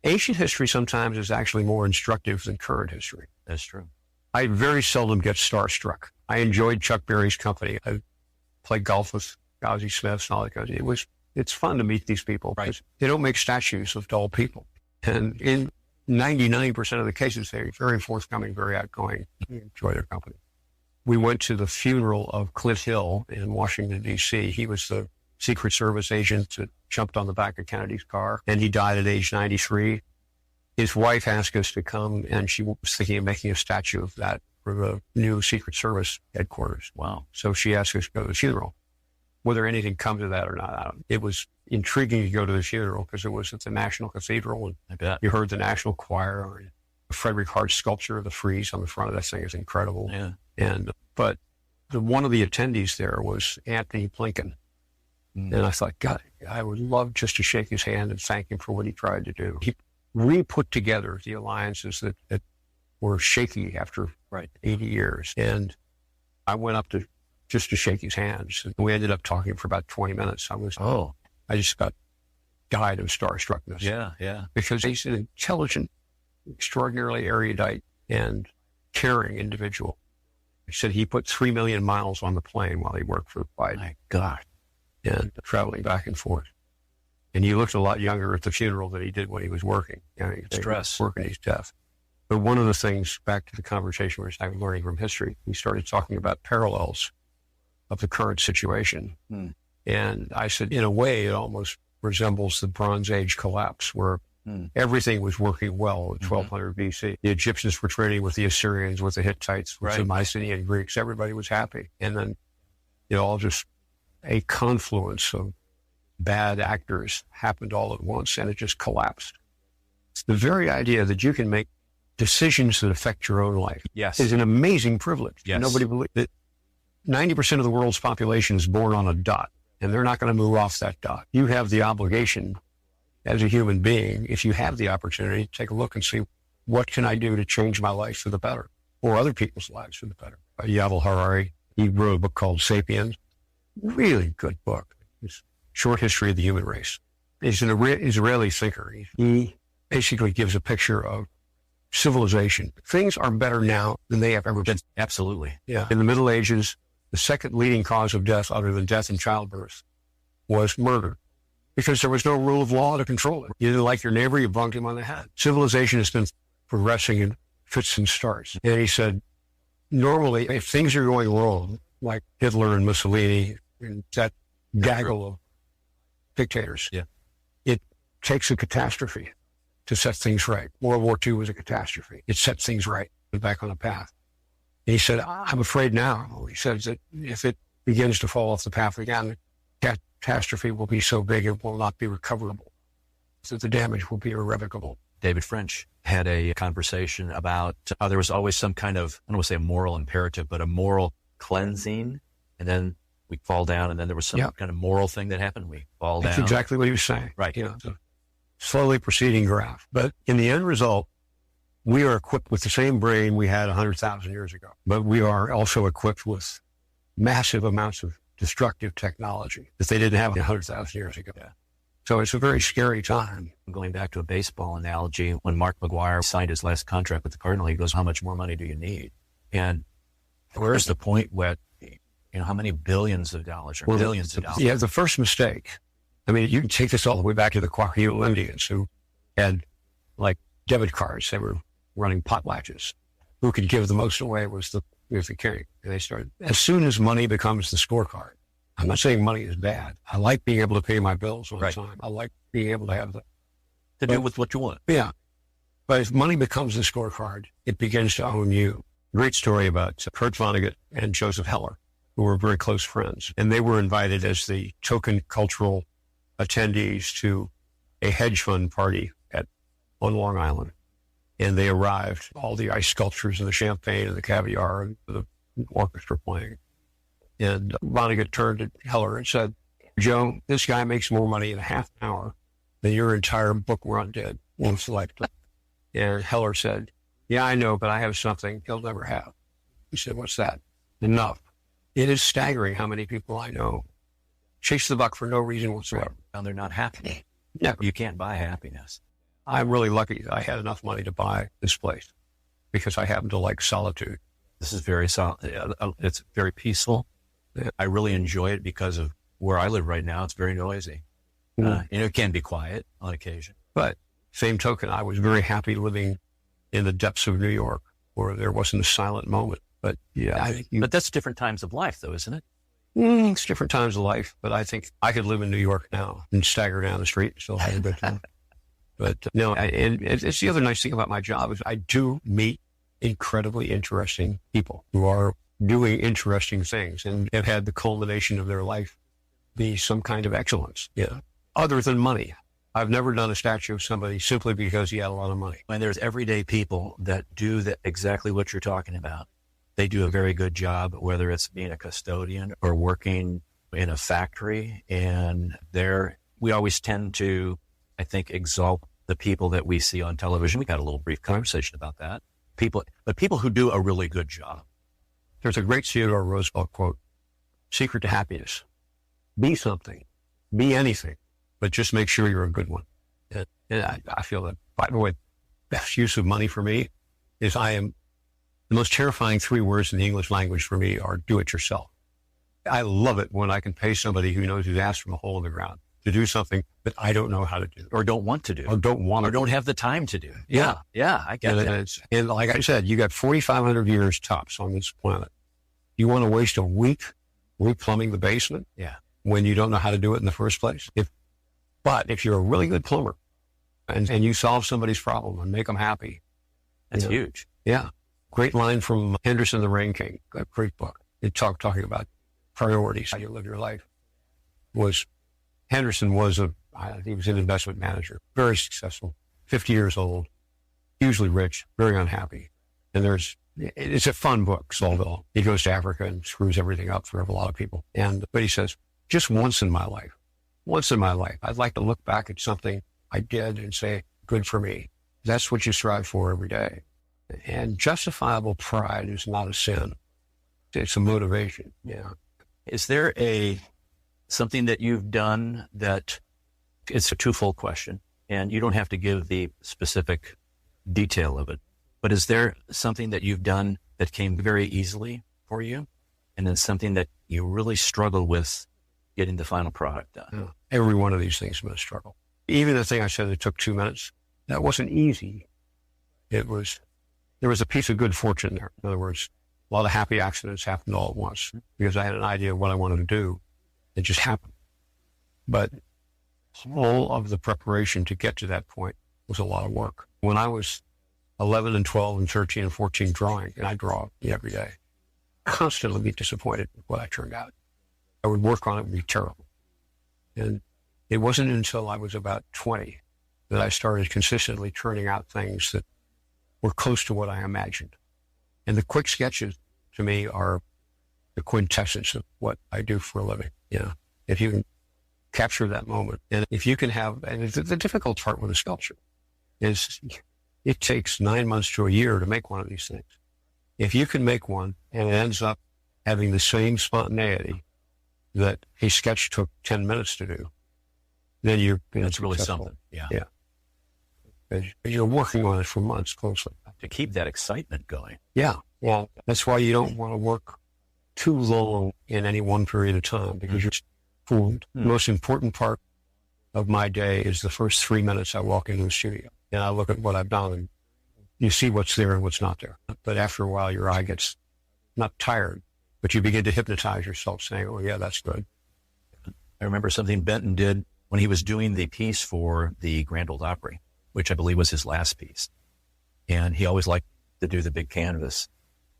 ancient history sometimes is actually more instructive than current history. That's true. I very seldom get starstruck. I enjoyed Chuck Berry's company. I played golf with Ozzie Smith and all that kind of stuff. It's fun to meet these people. Right. They don't make statues of dull people. And in 99% of the cases, they're very forthcoming, very outgoing. You enjoy their company. We went to the funeral of Clint Hill in Washington, D.C. He was the Secret Service agent that jumped on the back of Kennedy's car, and he died at age 93. His wife asked us to come, and she was thinking of making a statue of that for the new Secret Service headquarters. Wow. So she asked us to go to the funeral. Whether anything comes of that or not, I don't know. It was intriguing to go to the funeral because it was at the National Cathedral, and I bet. You heard the National Choir, or Frederick Hart's sculpture of the frieze on the front of that thing is incredible. Yeah. But one of the attendees there was Anthony Blinken. And I thought, God, I would love just to shake his hand and thank him for what he tried to do. He re-put together the alliances that were shaky after 80 years. And I went up to just to shake his hands. And we ended up talking for about 20 minutes. I just died of starstruckness. Yeah. Because he's an intelligent, extraordinarily erudite, and caring individual. He said he put 3 million miles on the plane while he worked for Biden. My God. And traveling back and forth. And he looked a lot younger at the funeral than he did when he was working. Stress. Working his death. But one of the things, back to the conversation we were learning from history, we started talking about parallels of the current situation. And I said, in a way, it almost resembles the Bronze Age collapse, where everything was working well in 1200 BC. The Egyptians were trading with the Assyrians, with the Hittites, with the Mycenaean Greeks. Everybody was happy. And then all just a confluence of bad actors happened all at once, and it just collapsed. It's the very idea that you can make decisions that affect your own life is an amazing privilege. Yes. Nobody believes that 90% of the world's population is born on a dot, and they're not going to move off that dot. You have the obligation as a human being, if you have the opportunity, to take a look and see, what can I do to change my life for the better, or other people's lives for the better? Yuval Harari, he wrote a book called Sapiens. Really good book. It's Short History of the Human Race. He's an Israeli thinker. He basically gives a picture of civilization. Things are better now than they have ever been. Absolutely. Yeah. In the Middle Ages, the second leading cause of death, other than death in childbirth, was murder, because there was no rule of law to control it. You didn't like your neighbor, you bunked him on the head. Civilization has been progressing in fits and starts. And he said, normally, if things are going wrong, like Hitler and Mussolini and that gaggle of dictators, it takes a catastrophe to set things right. World War II was a catastrophe. It set things right, went back on a path. And he said, I'm afraid now, he says, that if it begins to fall off the path again, the catastrophe will be so big it will not be recoverable. So the damage will be irrevocable. David French had a conversation about how there was always some kind of, I don't want to say a moral imperative, but a moral cleansing. And then we fall down, and then there was some kind of moral thing that happened. We fall down. That's exactly what he was saying. Right. It's a slowly proceeding graph. But in the end result, we are equipped with the same brain we had 100,000 years ago. But we are also equipped with massive amounts of destructive technology that they didn't have 100,000 years ago. Yeah. So it's a very scary time. Going back to a baseball analogy, when Mark McGwire signed his last contract with the Cardinal, he goes, how much more money do you need? And where's the point where, how many billions of dollars or billions of dollars? Yeah, the first mistake. I mean, you can take this all the way back to the Coahuila Indians, who had debit cards. They were running potlatches. Who could give the most away was the king. And they started, as soon as money becomes the scorecard. I'm not saying money is bad. I like being able to pay my bills on time. I like being able to have to do with what you want. Yeah. But if money becomes the scorecard, it begins to own you. Great story about Kurt Vonnegut and Joseph Heller, who were very close friends. And they were invited as the token cultural attendees to a hedge fund party on Long Island. And they arrived, all the ice sculptures and the champagne and the caviar and the orchestra playing. And Vonnegut turned to Heller and said, Joe, this guy makes more money in a half an hour than your entire book run did once a lifetime. And Heller said, yeah, I know, but I have something he'll never have. He said, what's that? Enough. It is staggering how many people I know chase the buck for no reason whatsoever. And they're not happy. Never. You can't buy happiness. I'm really lucky that I had enough money to buy this place because I happen to like solitude. This is very solid. It's very peaceful. I really enjoy it because of where I live right now. It's very noisy. It can be quiet on occasion. But same token, I was very happy living in the depths of New York where there wasn't a silent moment. But yeah, I think but that's different times of life though, isn't it? It's different times of life, but I think I could live in New York now and stagger down the street and still have a good time. But no, and it's the other nice thing about my job is I do meet incredibly interesting people who are doing interesting things and have had the culmination of their life be some kind of excellence. Yeah. Other than money. I've never done a statue of somebody simply because he had a lot of money. And there's everyday people that do exactly what you're talking about. They do a very good job, whether it's being a custodian or working in a factory. And we always tend to, I think, exalt the people that we see on television. We got a little brief conversation about that. People who do a really good job. There's a great Theodore Roosevelt quote secret to happiness. Be something, be anything, but just make sure you're a good one. And I feel that, by the way, best use of money for me is the most terrifying 3 words in the English language for me are do it yourself. I love it when I can pay somebody who knows his ass from a hole in the ground to do something that I don't know how to do. Or don't want to do. Or don't have the time to do. Yeah. Yeah, I get that. And like I said, you got 4,500 years tops on this planet. You want to waste a week replumbing the basement? Yeah. When you don't know how to do it in the first place? But if you're a really good plumber and you solve somebody's problem and make them happy. That's huge. Yeah. Great line from Henderson, the Rain King, a great book. It talking about priorities, how you live your life. Henderson was he was an investment manager, very successful, 50 years old, hugely rich, very unhappy. And it's a fun book, Saulville. He goes to Africa and screws everything up for a lot of people. But he says, just once in my life, I'd like to look back at something I did and say, good for me. That's what you strive for every day. And justifiable pride is not a sin. It's a motivation. Yeah. Is there something that you've done that it's a twofold question, and you don't have to give the specific detail of it, but is there something that you've done that came very easily for you, and then something that you really struggled with getting the final product done? Yeah. Every one of these things has been a struggle. Even the thing I said that took 2 minutes, that wasn't easy. There was a piece of good fortune there. In other words, a lot of happy accidents happened all at once because I had an idea of what I wanted to do. It just happened. But all of the preparation to get to that point was a lot of work. When I was 11 and 12 and 13 and 14 drawing, and I draw every day, constantly be disappointed with what I turned out. I would work on it and be terrible. And it wasn't until I was about 20 that I started consistently turning out things that were close to what I imagined. And the quick sketches, to me, are the quintessence of what I do for a living. If you can capture that moment, and if you can and the difficult part with a sculpture is it takes 9 months to a year to make one of these things. If you can make one and it ends up having the same spontaneity that a sketch took 10 minutes to do, then that's really successful. Something. Yeah. Yeah. You're working on it for months closely. To keep that excitement going. Yeah. Well, that's why you don't want to work too long in any one period of time because you're fooled. The most important part of my day is the first 3 minutes I walk into the studio and I look at what I've done and you see what's there and what's not there. But after a while, your eye gets not tired, but you begin to hypnotize yourself saying, oh yeah, that's good. I remember something Benton did when he was doing the piece for the Grand Ole Opry, which I believe was his last piece. And he always liked to do the big canvas.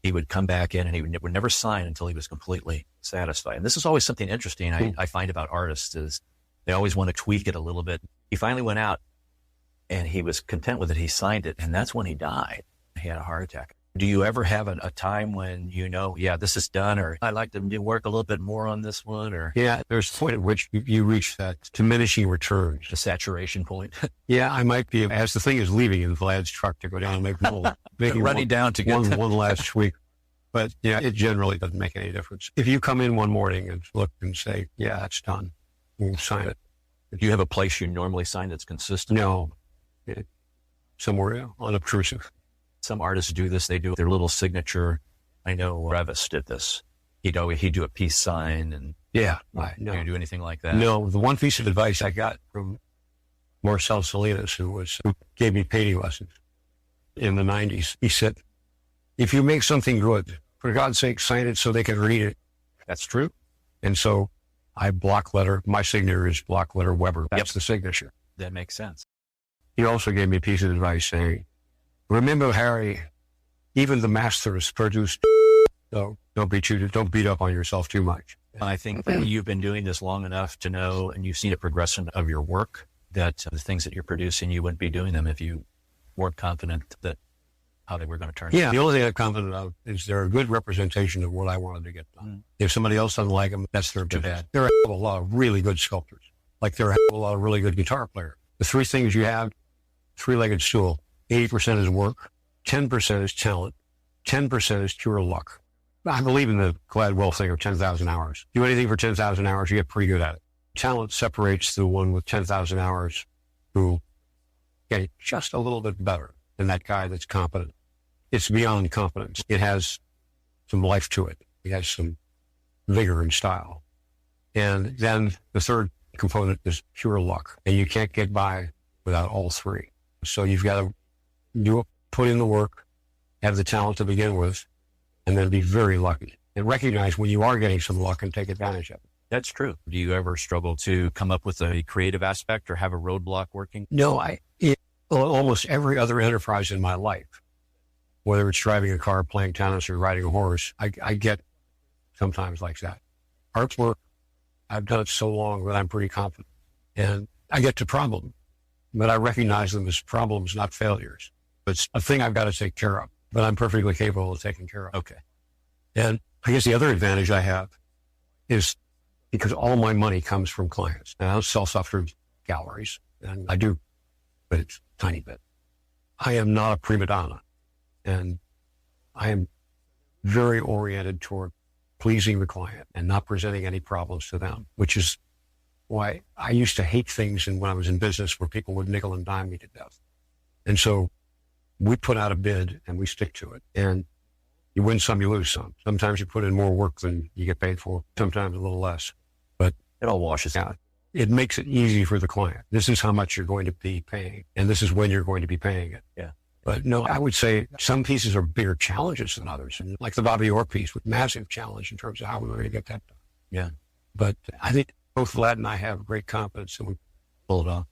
He would come back in and he would never sign until he was completely satisfied. And this is always something interesting I find about artists is they always want to tweak it a little bit. He finally went out and he was content with it. He signed it and that's when he died. He had a heart attack. Do you ever have a time when this is done, or I'd like to work a little bit more on this one? Or there's a point at which you reach that diminishing returns. The saturation point. Yeah, I might be, as the thing is leaving in Vlad's truck to go down and make running down to get one last tweak. But it generally doesn't make any difference. If you come in one morning and look and say, yeah, it's done, we'll sign it. Do you have a place you normally sign that's consistent? No. Somewhere unobtrusive. Some artists do this. They do their little signature. I know Revis did this. He'd do a peace sign and do you do anything like that? No, the one piece of advice I got from Marcel Salinas, who gave me painting lessons in the 90s. He said, if you make something good, for God's sake, sign it so they can read it. That's true. And so I block letter. My signature is block letter Weber. That's the signature. That makes sense. He also gave me a piece of advice saying, remember, Harry, even the masters produced. So don't beat up on yourself too much. I think that you've been doing this long enough to know, and you've seen a progression of your work, that the things that you're producing, you wouldn't be doing them if you weren't confident that how they were going to turn out. Yeah, the only thing I'm confident of is they're a good representation of what I wanted to get done. If somebody else doesn't like them, that's their business. There are a lot of really good sculptors, like there are a lot of really good guitar players. The three things you have, three-legged stool, 80% is work, 10% is talent, 10% is pure luck. I believe in the Gladwell thing of 10,000 hours. Do anything for 10,000 hours, you get pretty good at it. Talent separates the one with 10,000 hours who get it just a little bit better than that guy that's competent. It's beyond competence. It has some life to it. It has some vigor and style. And then the third component is pure luck. And you can't get by without all three. So you've got to put in the work, have the talent to begin with, and then be very lucky. And recognize when you are getting some luck and take advantage of it. That's true. Do you ever struggle to come up with a creative aspect or have a roadblock working? No, almost every other enterprise in my life, whether it's driving a car, playing tennis, or riding a horse, I get sometimes like that. Artwork, I've done it so long that I'm pretty confident. And I get to problems, but I recognize them as problems, not failures. It's a thing I've got to take care of, but I'm perfectly capable of taking care of. Okay. And I guess the other advantage I have is because all my money comes from clients. And I don't sell stuff through galleries, and I do, but it's a tiny bit. I am not a prima donna, and I am very oriented toward pleasing the client and not presenting any problems to them, which is why I used to hate things when I was in business where people would nickel and dime me to death. And so we put out a bid and we stick to it. And you win some, you lose some. Sometimes you put in more work than you get paid for, sometimes a little less. But it all washes out. It makes it easy for the client. This is how much you're going to be paying, and this is when you're going to be paying it. Yeah. But no, I would say some pieces are bigger challenges than others. Like the Bobby Orr piece with massive challenge in terms of how we're going to get that done. Yeah. But I think both Vlad and I have great confidence and we Pull it off.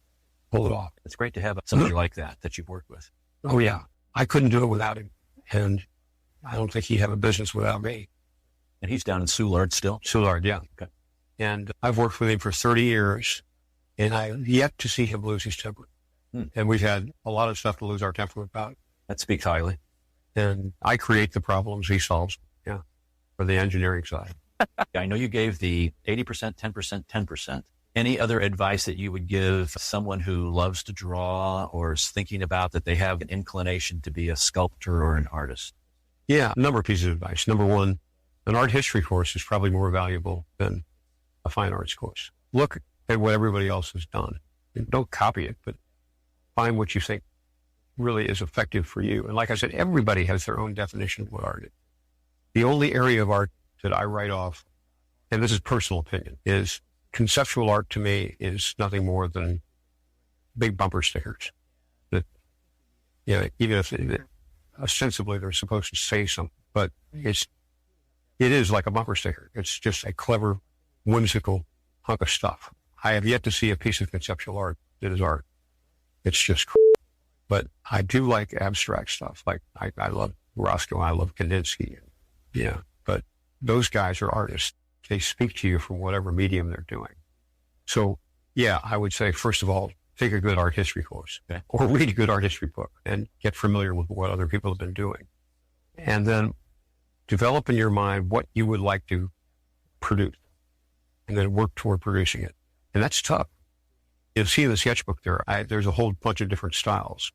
pull it off. It's great to have somebody like that you've worked with. Oh yeah. I couldn't do it without him. And I don't think he'd have a business without me. And he's down in Soulard still? Soulard, yeah. Okay. And I've worked with him for 30 years, and I've yet to see him lose his temper. And we've had a lot of stuff to lose our temper about. That speaks highly. And I create the problems, he solves. Yeah. For the engineering side. I know you gave the 80%, 10%, 10%. Any other advice that you would give someone who loves to draw or is thinking about that they have an inclination to be a sculptor or an artist? Yeah. A number of pieces of advice. Number one, an art history course is probably more valuable than a fine arts course. Look at what everybody else has done. Don't copy it, but find what you think really is effective for you. And like I said, everybody has their own definition of what art is. The only area of art that I write off, and this is personal opinion, is conceptual art to me is nothing more than big bumper stickers that, even if ostensibly they're supposed to say something, but it is like a bumper sticker. It's just a clever, whimsical hunk of stuff. I have yet to see a piece of conceptual art that is art. It's just but I do like abstract stuff. Like I love Roscoe, I love Kandinsky. Yeah. But those guys are artists. They speak to you from whatever medium they're doing. So yeah, I would say, first of all, take a good art history course or read a good art history book and get familiar with what other people have been doing. And then develop in your mind what you would like to produce and then work toward producing it. And that's tough. You'll see in the sketchbook there's a whole bunch of different styles.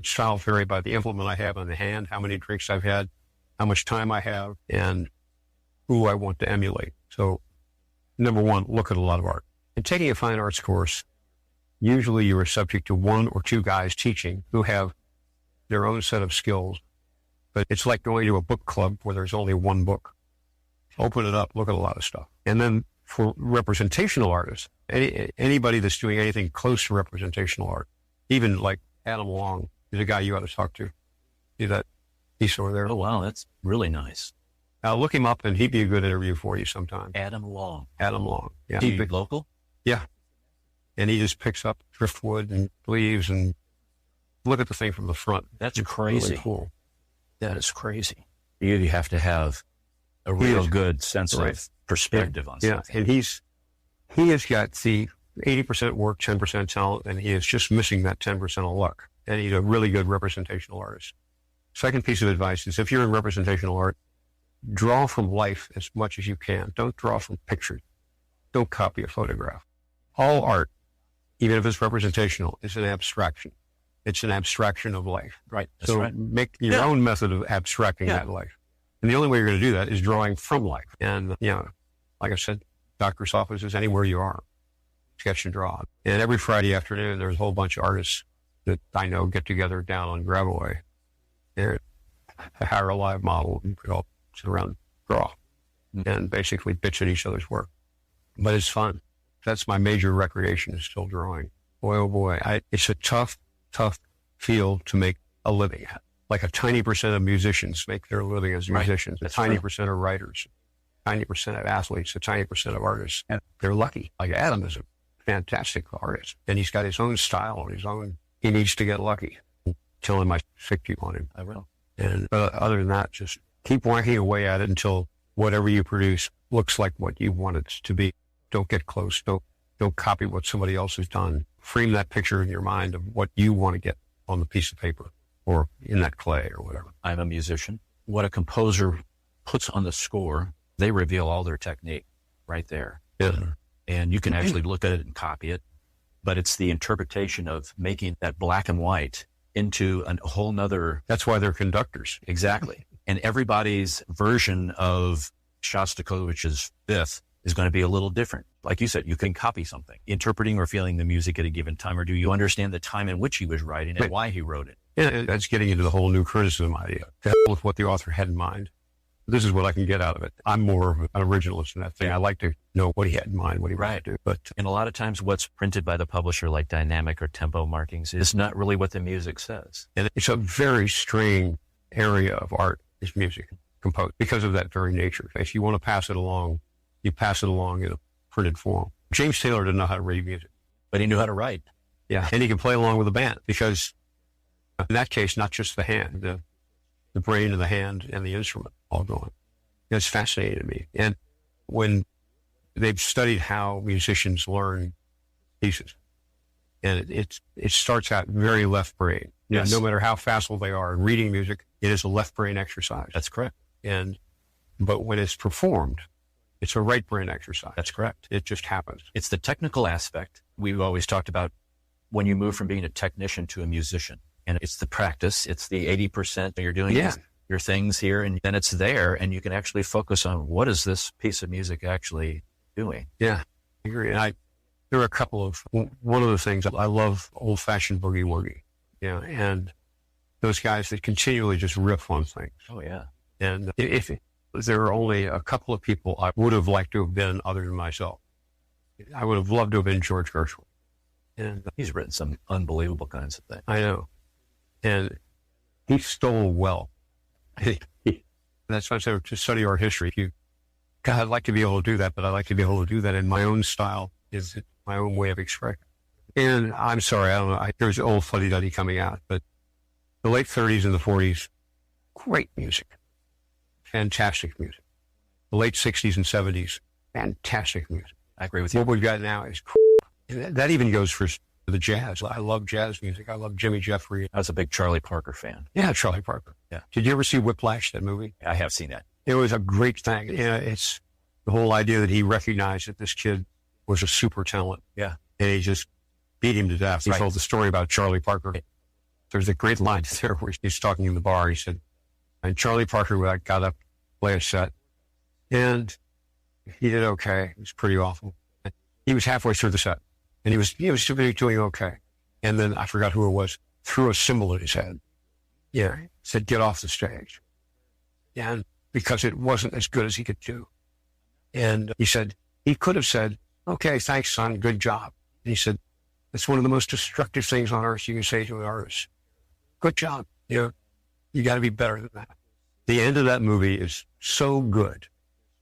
Styles vary by the implement I have on the hand, how many drinks I've had, how much time I have, and who I want to emulate. So number one, look at a lot of art. In taking a fine arts course, usually you are subject to one or two guys teaching who have their own set of skills. But it's like going to a book club where there's only one book. Open it up, look at a lot of stuff. And then for representational artists, anybody that's doing anything close to representational art, even like Adam Long is a guy you ought to talk to. See that? He's over there. Oh, wow. That's really nice. Look him up and he'd be a good interview for you sometime. Adam Long. Adam Long. Yeah. Is he local? Yeah. And he just picks up driftwood and leaves and look at the thing from the front. That's crazy. Really cool. That is crazy. You have to have a real good sense of perspective on something. Yeah, and he has got the 80% work, 10% talent, and he is just missing that 10% of luck. And he's a really good representational artist. Second piece of advice is if you're in representational art, draw from life as much as you can. Don't draw from pictures. Don't copy a photograph. All art, even if it's representational, is an abstraction. It's an abstraction of life. Right. That's so make your own method of abstracting that life. And the only way you're going to do that is drawing from life. And, like I said, doctor's office is anywhere you are. Sketch and draw. And every Friday afternoon, there's a whole bunch of artists that I know get together down on Gravelway. They hire a live model and we all sit around and draw and basically bitch at each other's work. But it's fun. That's my major recreation, is still drawing. Boy, oh boy. It's a tough field to make a living at. Like a tiny percent of musicians make their living as musicians. A tiny percent of writers, 90% of athletes, a tiny percent of artists. And they're lucky. Like Adam is a fantastic artist. And he's got his own style, he needs to get lucky. Tell him I stick you on him. I will. And other than that, just keep whacking away at it until whatever you produce looks like what you want it to be. Don't get close. Don't copy what somebody else has done. Frame that picture in your mind of what you want to get on the piece of paper or in that clay or whatever. I'm a musician. What a composer puts on the score, they reveal all their technique right there. Yeah. And you can actually look at it and copy it, but it's the interpretation of making that black and white into a whole nother. That's why they're conductors. Exactly. And everybody's version of Shostakovich's Fifth is going to be a little different. Like you said, you can copy something, interpreting or feeling the music at a given time, or do you understand the time in which he was writing and why he wrote it? Yeah, that's getting into the whole new criticism idea. To hell with what the author had in mind. This is what I can get out of it. I'm more of an originalist in that thing. I like to know what he had in mind, what he wanted to do. But and a lot of times what's printed by the publisher, like dynamic or tempo markings, is not really what the music says. And it's a very strange area of art, is music composed, because of that very nature. If you want to pass it along, you pass it along in a printed form. James Taylor didn't know how to read music, but he knew how to write. Yeah. And he can play along with a band, because in that case, not just the hand, the brain and the hand and the instrument all going. It's fascinating to me. And when they've studied how musicians learn pieces, and it starts out very left brain. Yes. No matter how facile they are in reading music, it is a left brain exercise. That's correct. But when it's performed, it's a right brain exercise. That's correct. It just happens. It's the technical aspect. We've always talked about when you move from being a technician to a musician. And it's the practice. It's the 80% you're doing your things here, and then it's there, and you can actually focus on what is this piece of music actually doing. Yeah, I agree. And there are a couple of, one of the things, I love old-fashioned boogie-woogie. Yeah, and those guys that continually just riff on things. Oh, yeah. And if there are only a couple of people I would have liked to have been other than myself, I would have loved to have been George Gershwin. And he's written some unbelievable kinds of things. I know. And he stole well. That's why I said to study art history. God, I'd like to be able to do that, but I'd like to be able to do that in my own style, is my own way of expression. And I'm sorry, I don't know. There's old fuddy-duddy coming out, but the late 30s and the 40s, great music. Fantastic music. The late 60s and 70s, fantastic music. I agree with you. What we've got now is and that even goes for the jazz. I love jazz music. I love Jimmy Jeffrey. I was a big Charlie Parker fan. Yeah, Charlie Parker. Yeah. Did you ever see Whiplash, that movie? I have seen that. It was a great thing. It's the whole idea that he recognized that this kid was a super talent. Yeah. And he just beat him to death. He told the story about Charlie Parker. There's a great line there where he's talking in the bar. He said, and Charlie Parker got up, play a set, and he did okay. It was pretty awful. He was halfway through the set, and he was doing okay. And then I forgot who it was, threw a cymbal at his head. Yeah, said, get off the stage. And because it wasn't as good as he could do. And he said, he could have said, okay, thanks, son, good job. And he said, that's one of the most destructive things on earth you can say to an artist. Good job. You got to be better than that. The end of that movie is so good.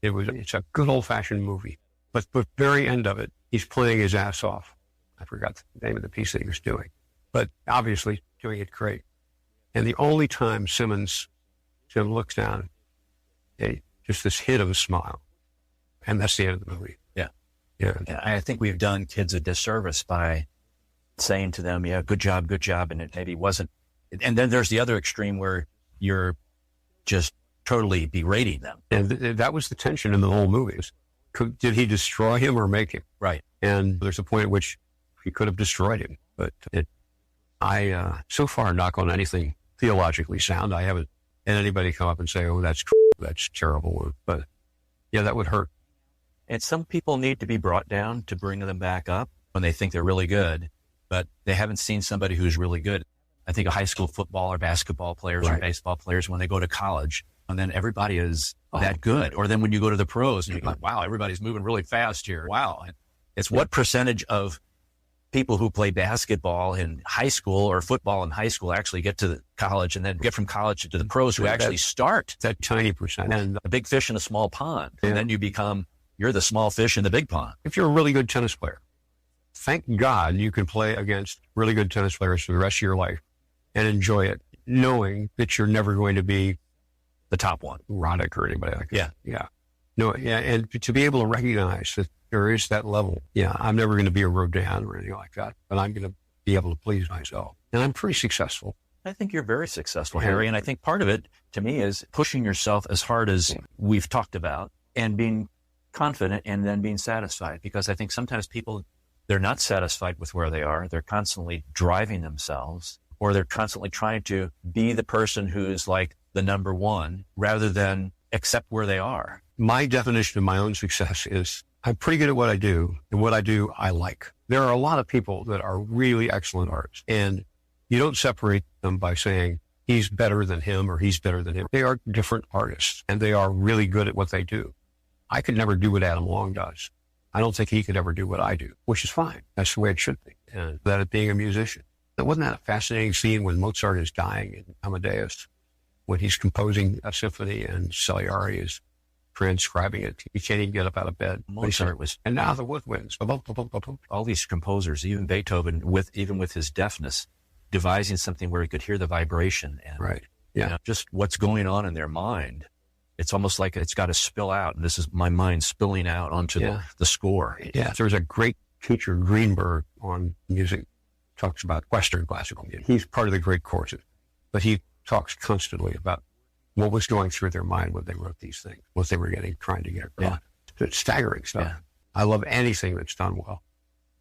It's a good old-fashioned movie. But the very end of it, he's playing his ass off. I forgot the name of the piece that he was doing. But obviously doing it great. And the only time Jim looks down, just this hit of a smile. And that's the end of the movie. Yeah. Yeah. And I think we've done kids a disservice by saying to them, yeah, good job. And it maybe wasn't. And then there's the other extreme where you're just totally berating them. And that was the tension in the whole movie. Did he destroy him or make him? Right. And there's a point at which he could have destroyed him. But I so far knock on anything theologically sound. I haven't had anybody come up and say, oh, that's cool. That's terrible. But yeah, that would hurt. And some people need to be brought down to bring them back up when they think they're really good, but they haven't seen somebody who's really good. I think of high school football or basketball players or baseball players when they go to college, and then everybody is that good. Or then when you go to the pros and you're like, wow, everybody's moving really fast here. Wow. It's what percentage of people who play basketball in high school or football in high school actually get to the college and then get from college to the pros who actually start. That tiny percent. And a big fish in a small pond. And then you're the small fish in the big pond. If you're a really good tennis player, thank God you can play against really good tennis players for the rest of your life and enjoy it, knowing that you're never going to be the top one, Roddick or anybody like that. Yeah. Yeah. No, yeah. And to be able to recognize that there is that level. Yeah. I'm never going to be a Rodin or anything like that, but I'm going to be able to please myself. And I'm pretty successful. I think you're very successful, Harry. And I think part of it, to me, is pushing yourself as hard as we've talked about and being confident and then being satisfied. Because I think sometimes people, they're not satisfied with where they are. They're constantly driving themselves, or they're constantly trying to be the person who's like the number one rather than accept where they are. My definition of my own success is I'm pretty good at what I do, and what I do, I like. There are a lot of people that are really excellent artists, and you don't separate them by saying he's better than him or he's better than him. They are different artists, and they are really good at what they do. I could never do what Adam Long does. I don't think he could ever do what I do, which is fine. That's the way it should be. And that of being a musician. Wasn't that a fascinating scene when Mozart is dying in Amadeus, when he's composing a symphony and Salieri is transcribing it? He can't even get up out of bed. Mozart was, and now the woodwinds. All these composers, even Beethoven, even with his deafness, devising something where he could hear the vibration and right. Yeah. Just what's going on in their mind. It's almost like it's got to spill out. And this is my mind spilling out onto the score. Yeah. There's a great teacher, Greenberg, on music, talks about Western classical music. He's part of the great courses, but he talks constantly about what was going through their mind when they wrote these things, what they were trying to get across. Yeah. It's staggering stuff. Yeah. I love anything that's done well.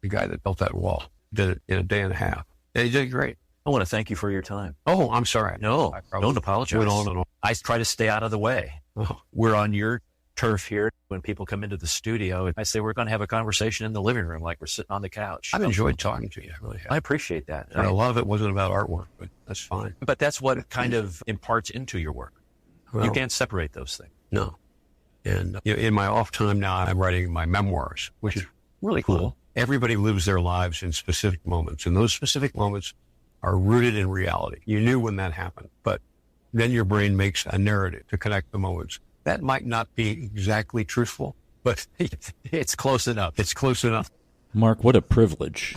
The guy that built that wall did it in a day and a half. And he did great. I want to thank you for your time. Oh, I'm sorry. No, don't apologize. Went on and on. I try to stay out of the way. Oh. We're on your turf here. When people come into the studio, I say we're going to have a conversation in the living room like we're sitting on the couch. I've enjoyed talking to you. I really have. I appreciate that. And a lot of it wasn't about artwork, but that's fine. But that's what kind of imparts into your work. Well, you can't separate those things. No. And in my off time now, I'm writing my memoirs, which is really cool. Everybody lives their lives in specific moments, and those specific moments are rooted in reality. You knew when that happened, but then your brain makes a narrative to connect the moments. That might not be exactly truthful, but it's close enough. It's close enough. Mark, what a privilege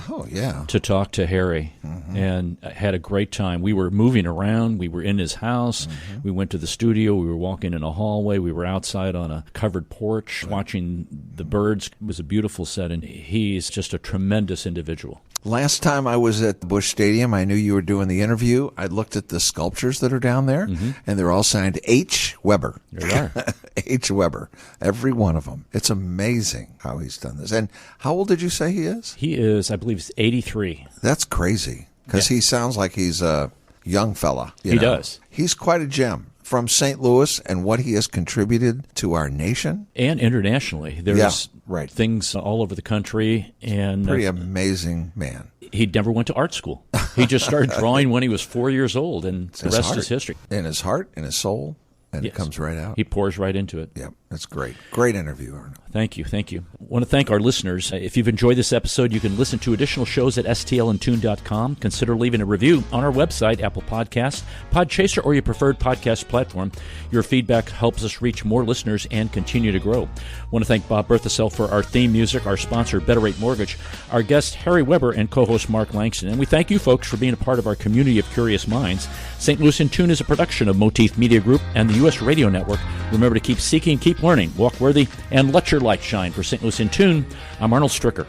to talk to Harry, and I had a great time. We were moving around. We were in his house. We went to the studio. We were walking in a hallway. We were outside on a covered porch watching the birds. It was a beautiful setting. He's just a tremendous individual. Last time I was at the Busch Stadium, I knew you were doing the interview. I looked at the sculptures that are down there, and they're all signed H. Weber. There they are. H. Weber. Every one of them. It's amazing how he's done this. And how old did you say he is? He is, I believe, 83. That's crazy, because he sounds like he's a young fella. He does. He's quite a gem. From St. Louis and what he has contributed to our nation. And internationally. There's things all over the country. And pretty amazing man. He never went to art school. He just started drawing when he was 4 years old, and the rest is history. In his heart, in his soul, and it comes right out. He pours right into it. Yeah, that's great. Great interview, Arno. Thank you. I want to thank our listeners. If you've enjoyed this episode, you can listen to additional shows at stlandtune.com. Consider leaving a review on our website, Apple Podcasts, Podchaser, or your preferred podcast platform. Your feedback helps us reach more listeners and continue to grow. I want to thank Bob Berthasell for our theme music, our sponsor, Better Rate Mortgage, our guest, Harry Weber, and co-host Mark Langston. And we thank you, folks, for being a part of our community of curious minds. St. Louis in Tune is a production of Motif Media Group and the U.S. Radio Network. Remember to keep seeking, keep learning, walk worthy, and let your light shine. For St. Louis in Tune, I'm Arnold Stricker.